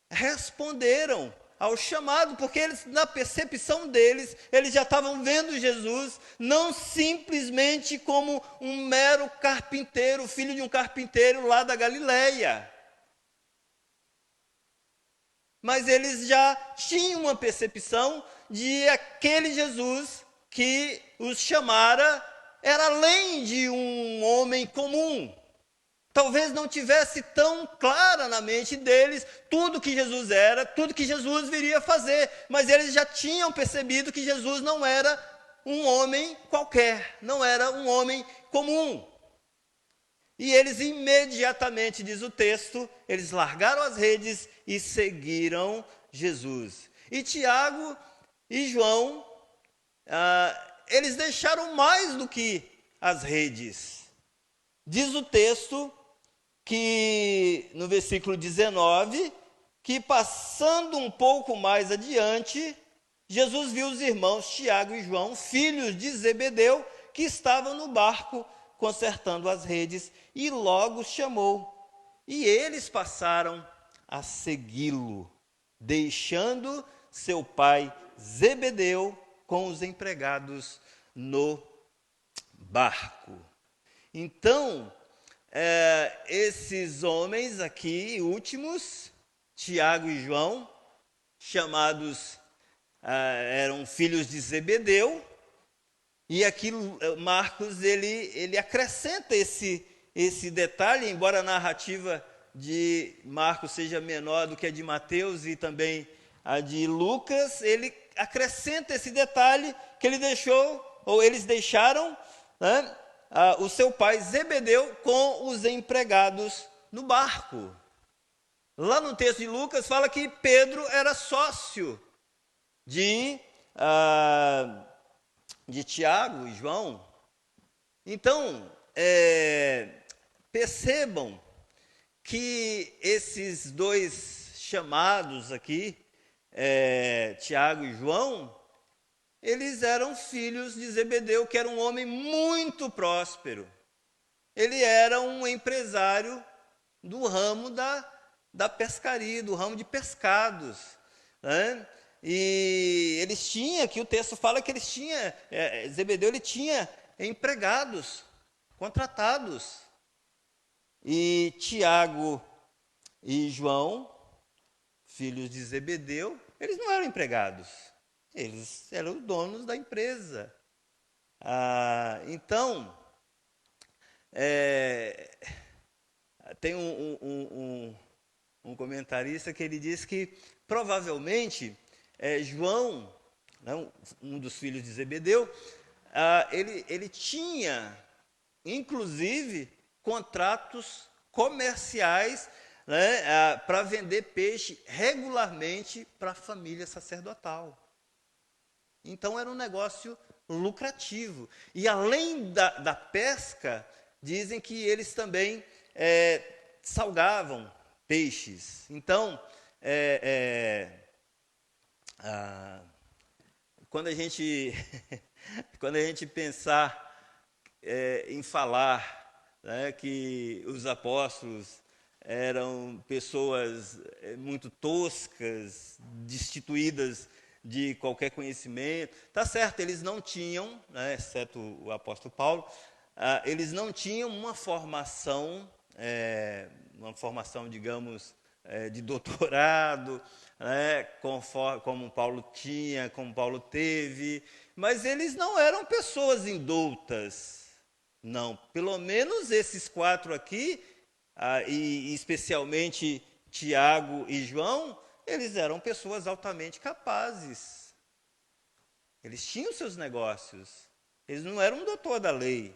responderam ao chamado, porque eles, na percepção deles, eles já estavam vendo Jesus não simplesmente como um mero carpinteiro, filho de um carpinteiro lá da Galileia, mas eles já tinham uma percepção de aquele Jesus que os chamara era além de um homem comum. Talvez não tivesse tão clara na mente deles tudo que Jesus era, tudo que Jesus viria fazer, mas eles já tinham percebido que Jesus não era um homem qualquer, não era um homem comum. E eles imediatamente, diz o texto, eles largaram as redes e seguiram Jesus. E Tiago e João, eles deixaram mais do que as redes. Diz o texto que, no versículo 19, que passando um pouco mais adiante, Jesus viu os irmãos Tiago e João, filhos de Zebedeu, que estavam no barco consertando as redes, e logo os chamou. E eles passaram a segui-lo, deixando seu pai Zebedeu com os empregados no barco. Então, esses homens aqui, últimos, Tiago e João, chamados, eram filhos de Zebedeu, e aqui Marcos, ele acrescenta esse detalhe, embora a narrativa de Marcos seja menor do que a de Mateus e também a de Lucas, ele acrescenta esse detalhe que ele deixou, ou eles deixaram, né, o seu pai Zebedeu com os empregados no barco. Lá no texto de Lucas fala que Pedro era sócio de Tiago e João. Então, percebam que esses dois chamados aqui, Tiago e João, eles eram filhos de Zebedeu, que era um homem muito próspero. Ele era um empresário do ramo da pescaria, do ramo de pescados, né? E eles tinham, aqui o texto fala que eles tinham, Zebedeu ele tinha empregados, contratados. E Tiago e João, filhos de Zebedeu, eles não eram empregados, eles eram donos da empresa. Então, tem um comentarista que ele diz que provavelmente João, né, um dos filhos de Zebedeu, ele tinha, inclusive, contratos comerciais, né, para vender peixe regularmente para a família sacerdotal. Então era um negócio lucrativo. E além da pesca, dizem que eles também salgavam peixes. Então, quando a gente pensar em falar, né, que os apóstolos eram pessoas muito toscas, destituídas de qualquer conhecimento, tá certo, eles não tinham, né, exceto o apóstolo Paulo, eles não tinham uma formação, digamos, de doutorado, né, como Paulo tinha, como Paulo teve, mas eles não eram pessoas indoutas, não. Pelo menos esses quatro aqui, e especialmente Tiago e João, eles eram pessoas altamente capazes. Eles tinham seus negócios. Eles não eram um doutor da lei,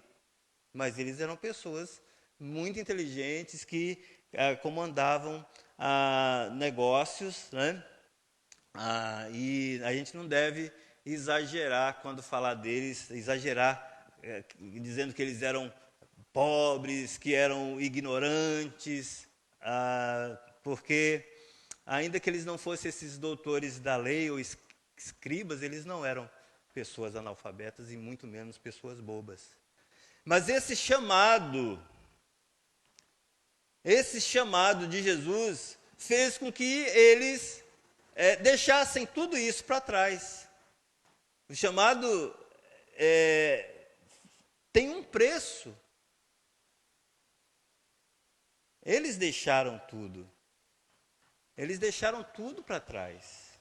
mas eles eram pessoas muito inteligentes que comandavam negócios, né? E a gente não deve exagerar quando falar deles, dizendo que eles eram pobres, que eram ignorantes, porque ainda que eles não fossem esses doutores da lei ou escribas, eles não eram pessoas analfabetas e muito menos pessoas bobas. Mas esse chamado de Jesus fez com que eles deixassem tudo isso para trás. O chamado tem um preço. Eles deixaram tudo. Eles deixaram tudo para trás.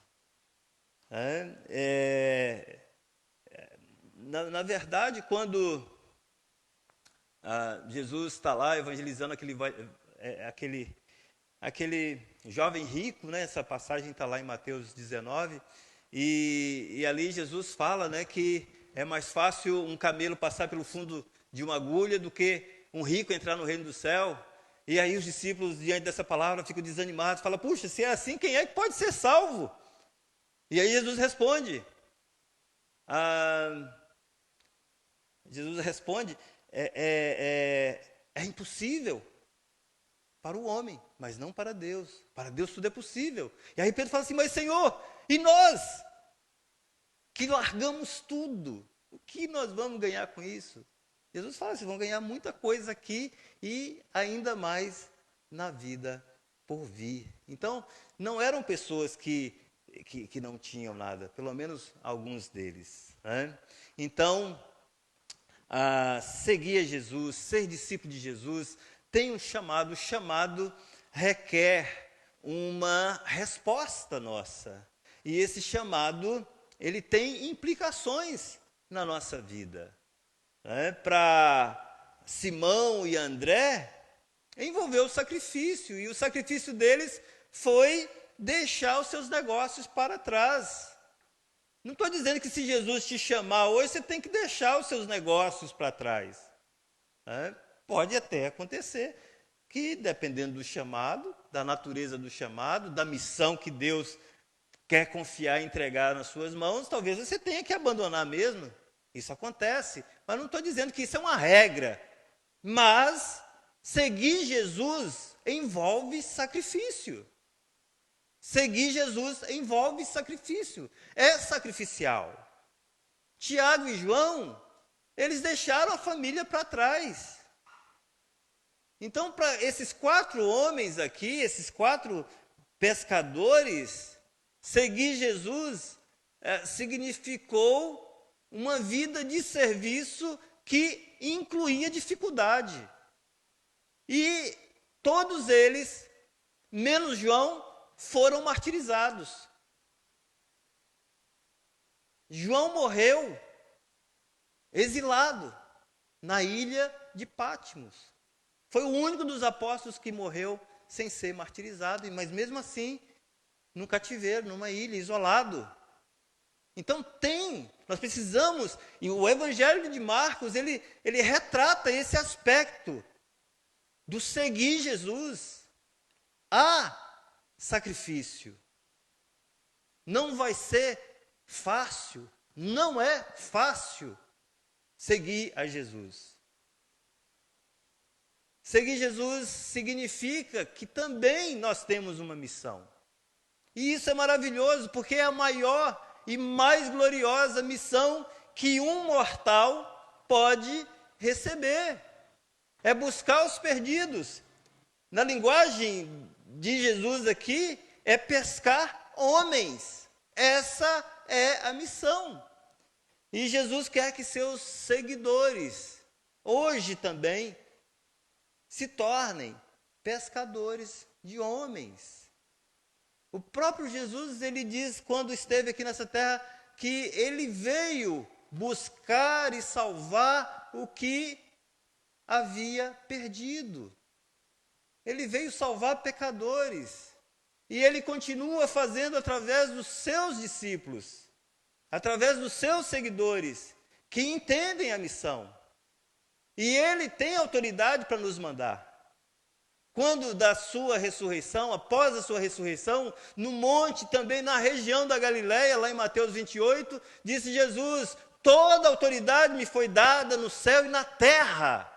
Na verdade, quando Jesus está lá evangelizando aquele jovem rico, né? Essa passagem está lá em Mateus 19, e ali Jesus fala, né, que é mais fácil um camelo passar pelo fundo de uma agulha do que um rico entrar no reino do céu. E aí os discípulos, diante dessa palavra, ficam desanimados. Falam, puxa, se é assim, quem é que pode ser salvo? E aí Jesus responde. É impossível para o homem, mas não para Deus. Para Deus tudo é possível. E aí Pedro fala assim, mas Senhor, e nós? Que largamos tudo. O que nós vamos ganhar com isso? Jesus fala, vocês vão ganhar muita coisa aqui e ainda mais na vida por vir. Então, não eram pessoas que não tinham nada, pelo menos alguns deles. Né? Então, seguir a Jesus, ser discípulo de Jesus, tem um chamado. O chamado requer uma resposta nossa. E esse chamado, ele tem implicações na nossa vida. Para Simão e André, envolveu o sacrifício. E o sacrifício deles foi deixar os seus negócios para trás. Não estou dizendo que se Jesus te chamar hoje, você tem que deixar os seus negócios para trás. Pode até acontecer que, dependendo do chamado, da natureza do chamado, da missão que Deus quer confiar e entregar nas suas mãos, talvez você tenha que abandonar mesmo. Isso acontece, mas não estou dizendo que isso é uma regra. Mas seguir Jesus envolve sacrifício. Seguir Jesus envolve sacrifício. É sacrificial. Tiago e João, eles deixaram a família para trás. Então, para esses 4 homens aqui, esses 4 pescadores, seguir Jesus significou uma vida de serviço que incluía dificuldade. E todos eles, menos João, foram martirizados. João morreu exilado na ilha de Patmos. Foi o único dos apóstolos que morreu sem ser martirizado, mas mesmo assim, num cativeiro, numa ilha, isolado. Então nós precisamos, e o Evangelho de Marcos, ele retrata esse aspecto do seguir Jesus. Há sacrifício. Não vai ser fácil, não é fácil seguir a Jesus. Seguir Jesus significa que também nós temos uma missão. E isso é maravilhoso, porque é a maior e mais gloriosa missão que um mortal pode receber. É buscar os perdidos. Na linguagem de Jesus aqui, é pescar homens. Essa é a missão. E Jesus quer que seus seguidores, hoje também, se tornem pescadores de homens. O próprio Jesus, ele diz, quando esteve aqui nessa terra, que ele veio buscar e salvar o que havia perdido. Ele veio salvar pecadores. E ele continua fazendo através dos seus discípulos, através dos seus seguidores, que entendem a missão. E ele tem autoridade para nos mandar. Quando da sua ressurreição, após a sua ressurreição, no monte, também na região da Galileia, lá em Mateus 28, disse Jesus, toda autoridade me foi dada no céu e na terra.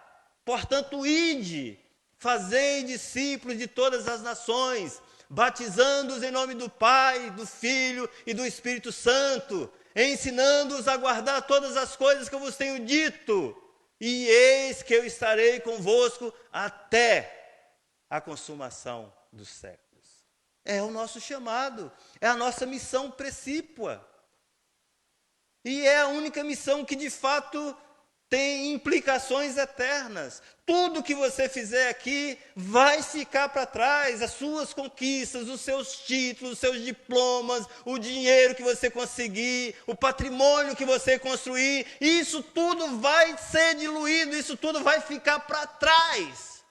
Portanto, ide, fazei discípulos de todas as nações, batizando-os em nome do Pai, do Filho e do Espírito Santo, ensinando-os a guardar todas as coisas que eu vos tenho dito. E eis que eu estarei convosco até a consumação dos séculos. É o nosso chamado, é a nossa missão precípua. E é a única missão que de fato tem implicações eternas. Tudo que você fizer aqui vai ficar para trás, as suas conquistas, os seus títulos, os seus diplomas, o dinheiro que você conseguir, o patrimônio que você construir, isso tudo vai ser diluído, isso tudo vai ficar para trás.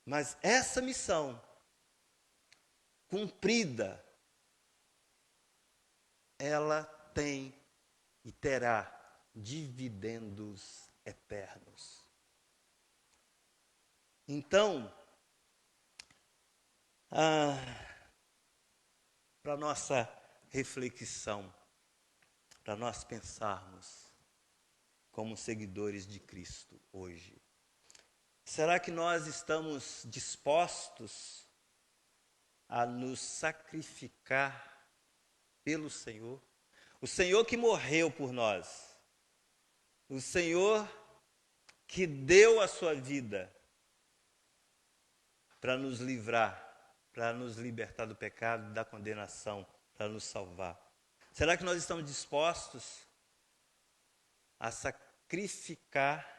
Mas essa missão cumprida, ela tem e terá dividendos eternos. Então, para nossa reflexão, para nós pensarmos como seguidores de Cristo hoje, será que nós estamos dispostos a nos sacrificar pelo Senhor? O Senhor que morreu por nós, o Senhor que deu a sua vida para nos livrar, para nos libertar do pecado, da condenação, para nos salvar. Será que nós estamos dispostos a sacrificar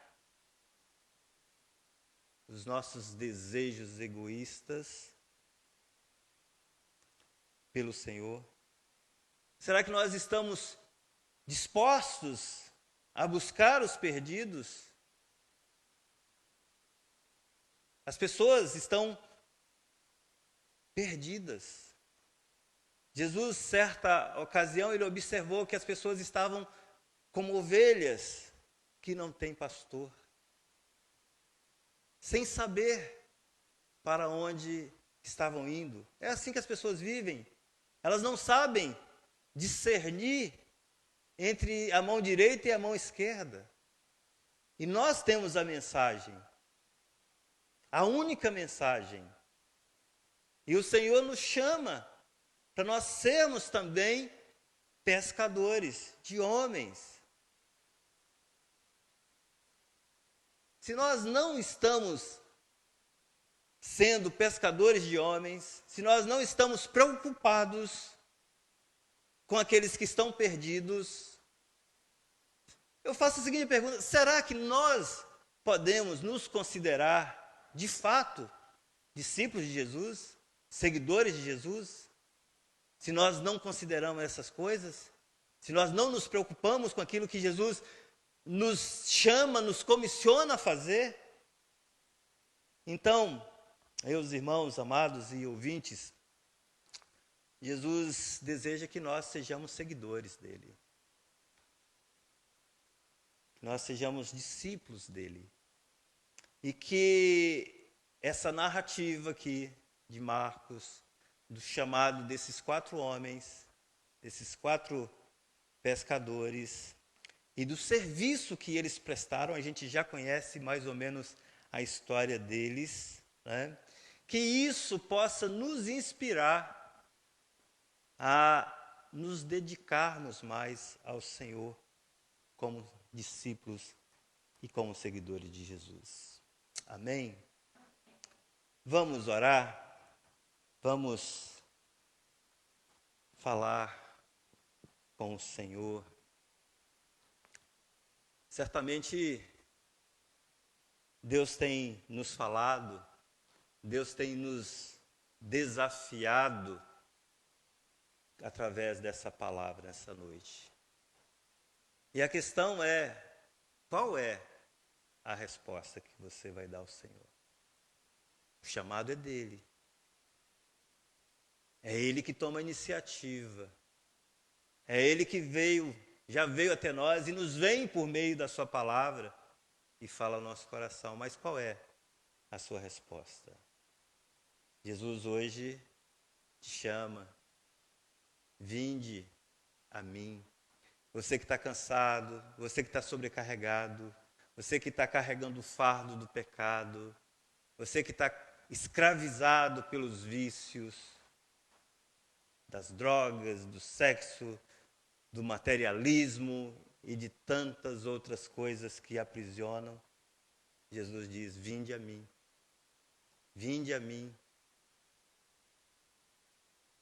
os nossos desejos egoístas pelo Senhor? Será que nós estamos dispostos a buscar os perdidos? As pessoas estão perdidas. Jesus, certa ocasião, ele observou que as pessoas estavam como ovelhas que não têm pastor, sem saber para onde estavam indo. É assim que as pessoas vivem. Elas não sabem discernir entre a mão direita e a mão esquerda. E nós temos a mensagem, a única mensagem. E o Senhor nos chama para nós sermos também pescadores de homens. Se nós não estamos sendo pescadores de homens, se nós não estamos preocupados com aqueles que estão perdidos, eu faço a seguinte pergunta: será que nós podemos nos considerar, de fato, discípulos de Jesus, seguidores de Jesus, se nós não consideramos essas coisas? Se nós não nos preocupamos com aquilo que Jesus nos chama, nos comissiona a fazer? Então, meus irmãos amados e ouvintes, Jesus deseja que nós sejamos seguidores dele, que nós sejamos discípulos dele, e que essa narrativa aqui de Marcos, do chamado desses 4 homens, desses 4 pescadores, e do serviço que eles prestaram, a gente já conhece mais ou menos a história deles, né? Que isso possa nos inspirar a nos dedicarmos mais ao Senhor como discípulos e como seguidores de Jesus. Amém? Vamos orar, vamos falar com o Senhor. Certamente Deus tem nos falado, Deus tem nos desafiado através dessa palavra essa noite. E a questão é, qual é a resposta que você vai dar ao Senhor? O chamado é dele. É ele que toma a iniciativa. É ele que já veio até nós e nos vem por meio da sua palavra e fala ao nosso coração. Mas qual é a sua resposta? Jesus hoje te chama. Vinde a mim. Você que está cansado, você que está sobrecarregado, você que está carregando o fardo do pecado, você que está escravizado pelos vícios, das drogas, do sexo, do materialismo e de tantas outras coisas que aprisionam. Jesus diz: vinde a mim, vinde a mim,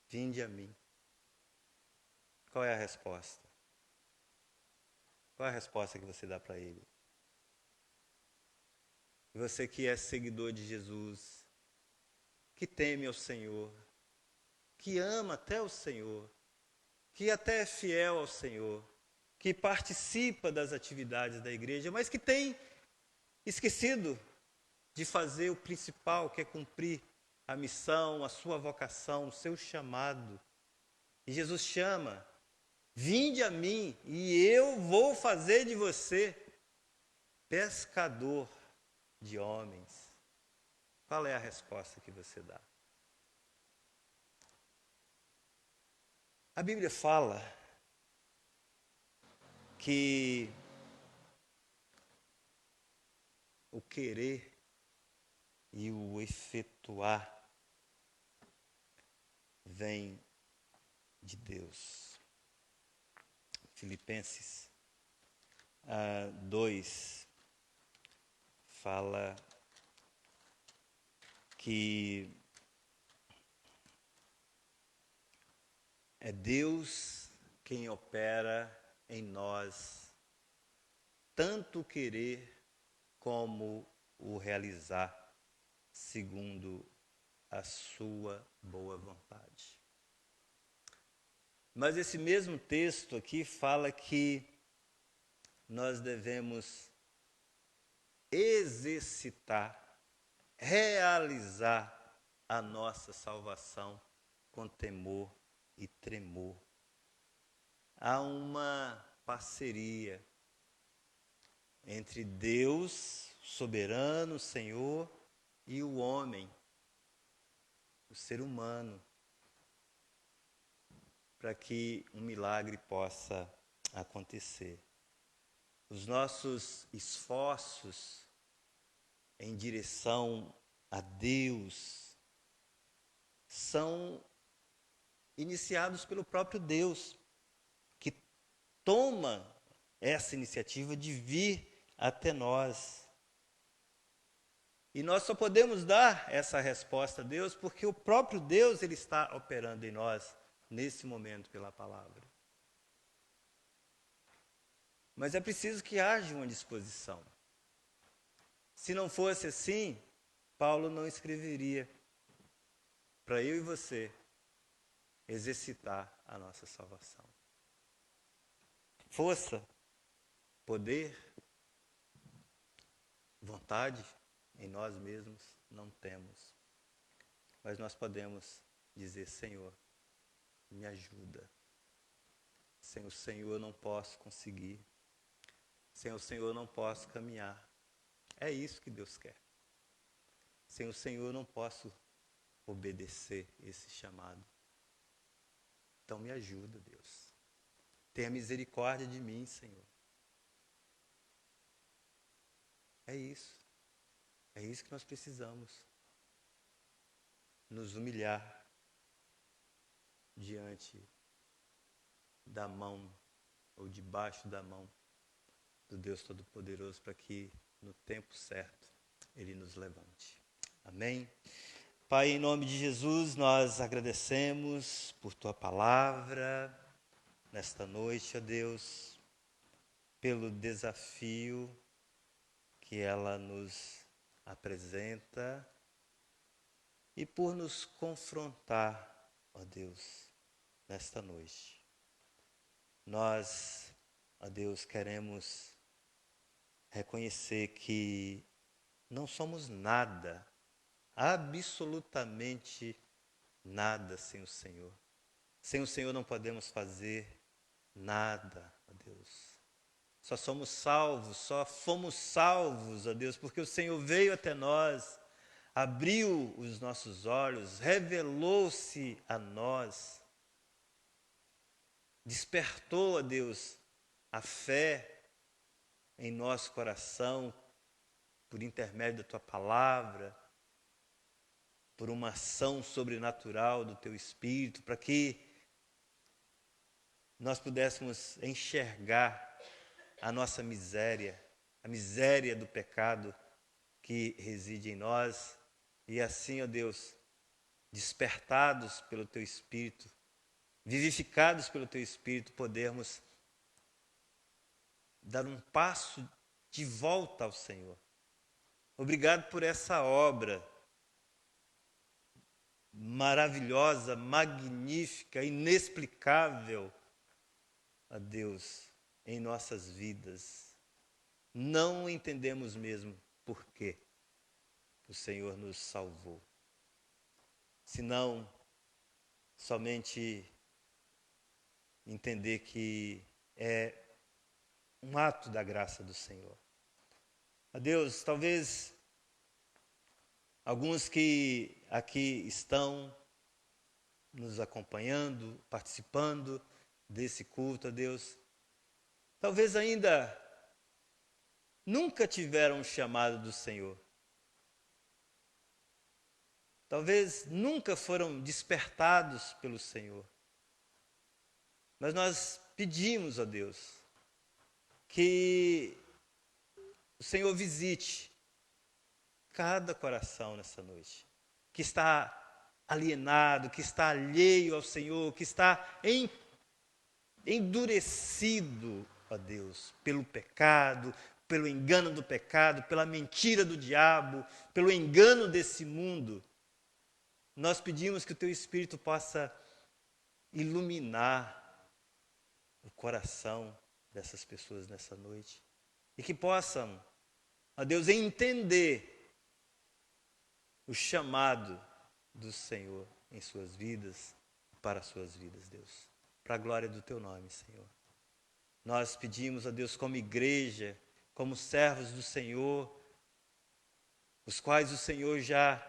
vinde a mim. Qual é a resposta? Qual é a resposta que você dá para ele? Você que é seguidor de Jesus, que teme ao Senhor, que ama até o Senhor, que até é fiel ao Senhor, que participa das atividades da igreja, mas que tem esquecido de fazer o principal, que é cumprir a missão, a sua vocação, o seu chamado. E Jesus chama Vinde a mim e eu vou fazer de você pescador de homens. Qual é a resposta que você dá? A Bíblia fala que o querer e o efetuar vem de Deus. Filipenses 2 fala que é Deus quem opera em nós tanto o querer como o realizar, segundo a sua boa vontade. Mas esse mesmo texto aqui fala que nós devemos exercitar, realizar a nossa salvação com temor e tremor. Há uma parceria entre Deus, soberano, Senhor, e o homem, o ser humano, para que um milagre possa acontecer. Os nossos esforços em direção a Deus são iniciados pelo próprio Deus, que toma essa iniciativa de vir até nós. E nós só podemos dar essa resposta a Deus porque o próprio Deus ele está operando em nós nesse momento pela palavra. Mas é preciso que haja uma disposição. Se não fosse assim, Paulo não escreveria para eu e você exercitar a nossa salvação. Força, poder, vontade em nós mesmos não temos. Mas nós podemos dizer: Senhor, me ajuda. Sem o Senhor eu não posso conseguir. Sem o Senhor eu não posso caminhar. É isso que Deus quer. Sem o Senhor eu não posso obedecer esse chamado. Então me ajuda, Deus. Tenha misericórdia de mim, Senhor. É isso. É isso que nós precisamos. Nos humilhar diante da mão ou debaixo da mão do Deus Todo-Poderoso, para que no tempo certo Ele nos levante. Amém? Pai, em nome de Jesus, nós agradecemos por Tua palavra nesta noite, ó Deus, pelo desafio que ela nos apresenta e por nos confrontar, ó Deus, nesta noite. Nós, ó Deus, queremos reconhecer que não somos nada, absolutamente nada sem o Senhor. Sem o Senhor não podemos fazer nada, ó Deus. Só somos salvos, só fomos salvos, ó Deus, porque o Senhor veio até nós, abriu os nossos olhos, revelou-se a nós, despertou, ó Deus, a fé em nosso coração, por intermédio da Tua palavra, por uma ação sobrenatural do Teu Espírito, para que nós pudéssemos enxergar a nossa miséria, a miséria do pecado que reside em nós, e assim, ó Deus, despertados pelo Teu Espírito, vivificados pelo Teu Espírito, podermos dar um passo de volta ao Senhor. Obrigado por essa obra maravilhosa, magnífica, inexplicável, a Deus, em nossas vidas. Não entendemos mesmo por que o Senhor nos salvou, senão somente entender que é um ato da graça do Senhor. Ó Deus, talvez alguns que aqui estão nos acompanhando, participando desse culto, ó Deus, talvez ainda nunca tiveram um chamado do Senhor. Talvez nunca foram despertados pelo Senhor. Mas nós pedimos a Deus que o Senhor visite cada coração nessa noite, que está alienado, que está alheio ao Senhor, que está endurecido, ó Deus, pelo pecado, pelo engano do pecado, pela mentira do diabo, pelo engano desse mundo. Nós pedimos que o Teu Espírito possa iluminar o coração dessas pessoas nessa noite e que possam, ó Deus, entender o chamado do Senhor em suas vidas, para as suas vidas, Deus, para a glória do Teu nome, Senhor. Nós pedimos a Deus como igreja, como servos do Senhor, os quais o Senhor já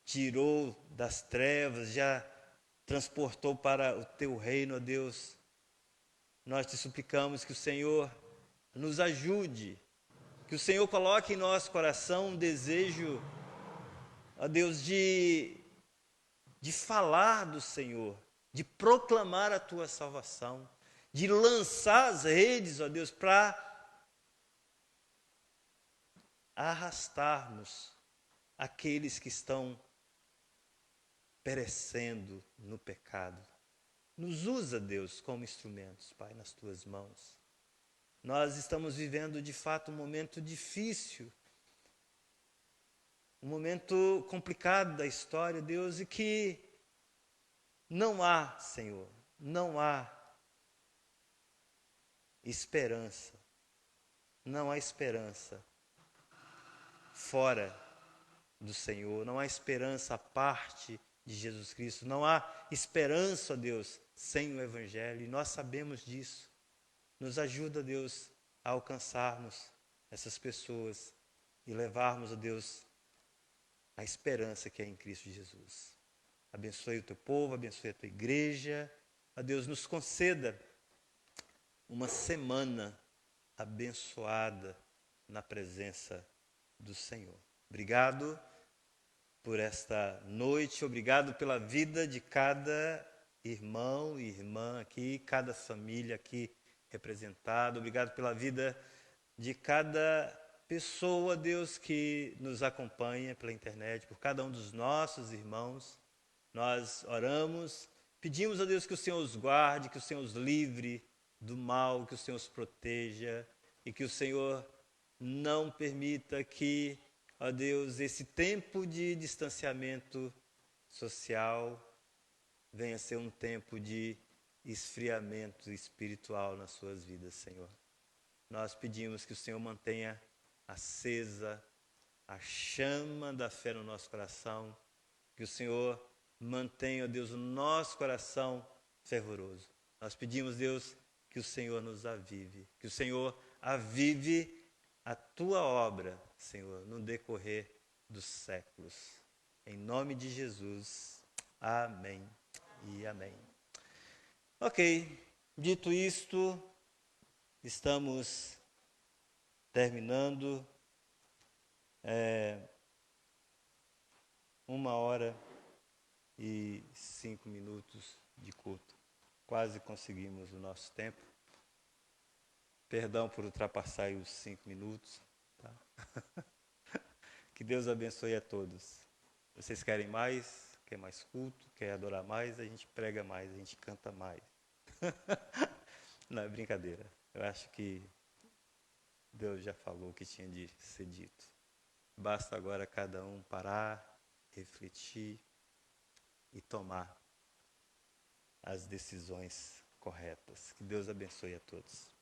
tirou das trevas, já transportou para o Teu reino, ó Deus. Nós te suplicamos que o Senhor nos ajude, que o Senhor coloque em nosso coração um desejo, ó Deus, de falar do Senhor, de proclamar a Tua salvação, de lançar as redes, ó Deus, para arrastarmos aqueles que estão perecendo no pecado. Nos usa, Deus, como instrumentos, Pai, nas Tuas mãos. Nós estamos vivendo, de fato, um momento difícil, um momento complicado da história, Deus, e que não há, Senhor, não há esperança. Não há esperança fora do Senhor, não há esperança à parte de Jesus Cristo, não há esperança, ó Deus, sem o Evangelho, e nós sabemos disso. Nos ajuda, Deus, a alcançarmos essas pessoas e levarmos, ó Deus, a esperança que é em Cristo Jesus. Abençoe o Teu povo, abençoe a Tua igreja, ó Deus, nos conceda uma semana abençoada na presença do Senhor. Obrigado por esta noite, obrigado pela vida de cada irmão e irmã aqui, cada família aqui representada, obrigado pela vida de cada pessoa, Deus, que nos acompanha pela internet, por cada um dos nossos irmãos. Nós oramos, pedimos a Deus que o Senhor os guarde, que o Senhor os livre do mal, que o Senhor os proteja e que o Senhor não permita que, ó Deus, esse tempo de distanciamento social venha a ser um tempo de esfriamento espiritual nas suas vidas, Senhor. Nós pedimos que o Senhor mantenha acesa a chama da fé no nosso coração, que o Senhor mantenha, ó Deus, o nosso coração fervoroso. Nós pedimos, Deus, que o Senhor nos avive, que o Senhor avive a Tua obra, Senhor, no decorrer dos séculos. Em nome de Jesus, amém e amém. Ok, dito isto, estamos terminando 1h05 de culto. Quase conseguimos o nosso tempo. Perdão por ultrapassar aí os 5 minutos. Tá? Que Deus abençoe a todos. Vocês querem mais? Quer mais culto? Quer adorar mais? A gente prega mais, a gente canta mais. Não, é brincadeira. Eu acho que Deus já falou o que tinha de ser dito. Basta agora cada um parar, refletir e tomar as decisões corretas. Que Deus abençoe a todos.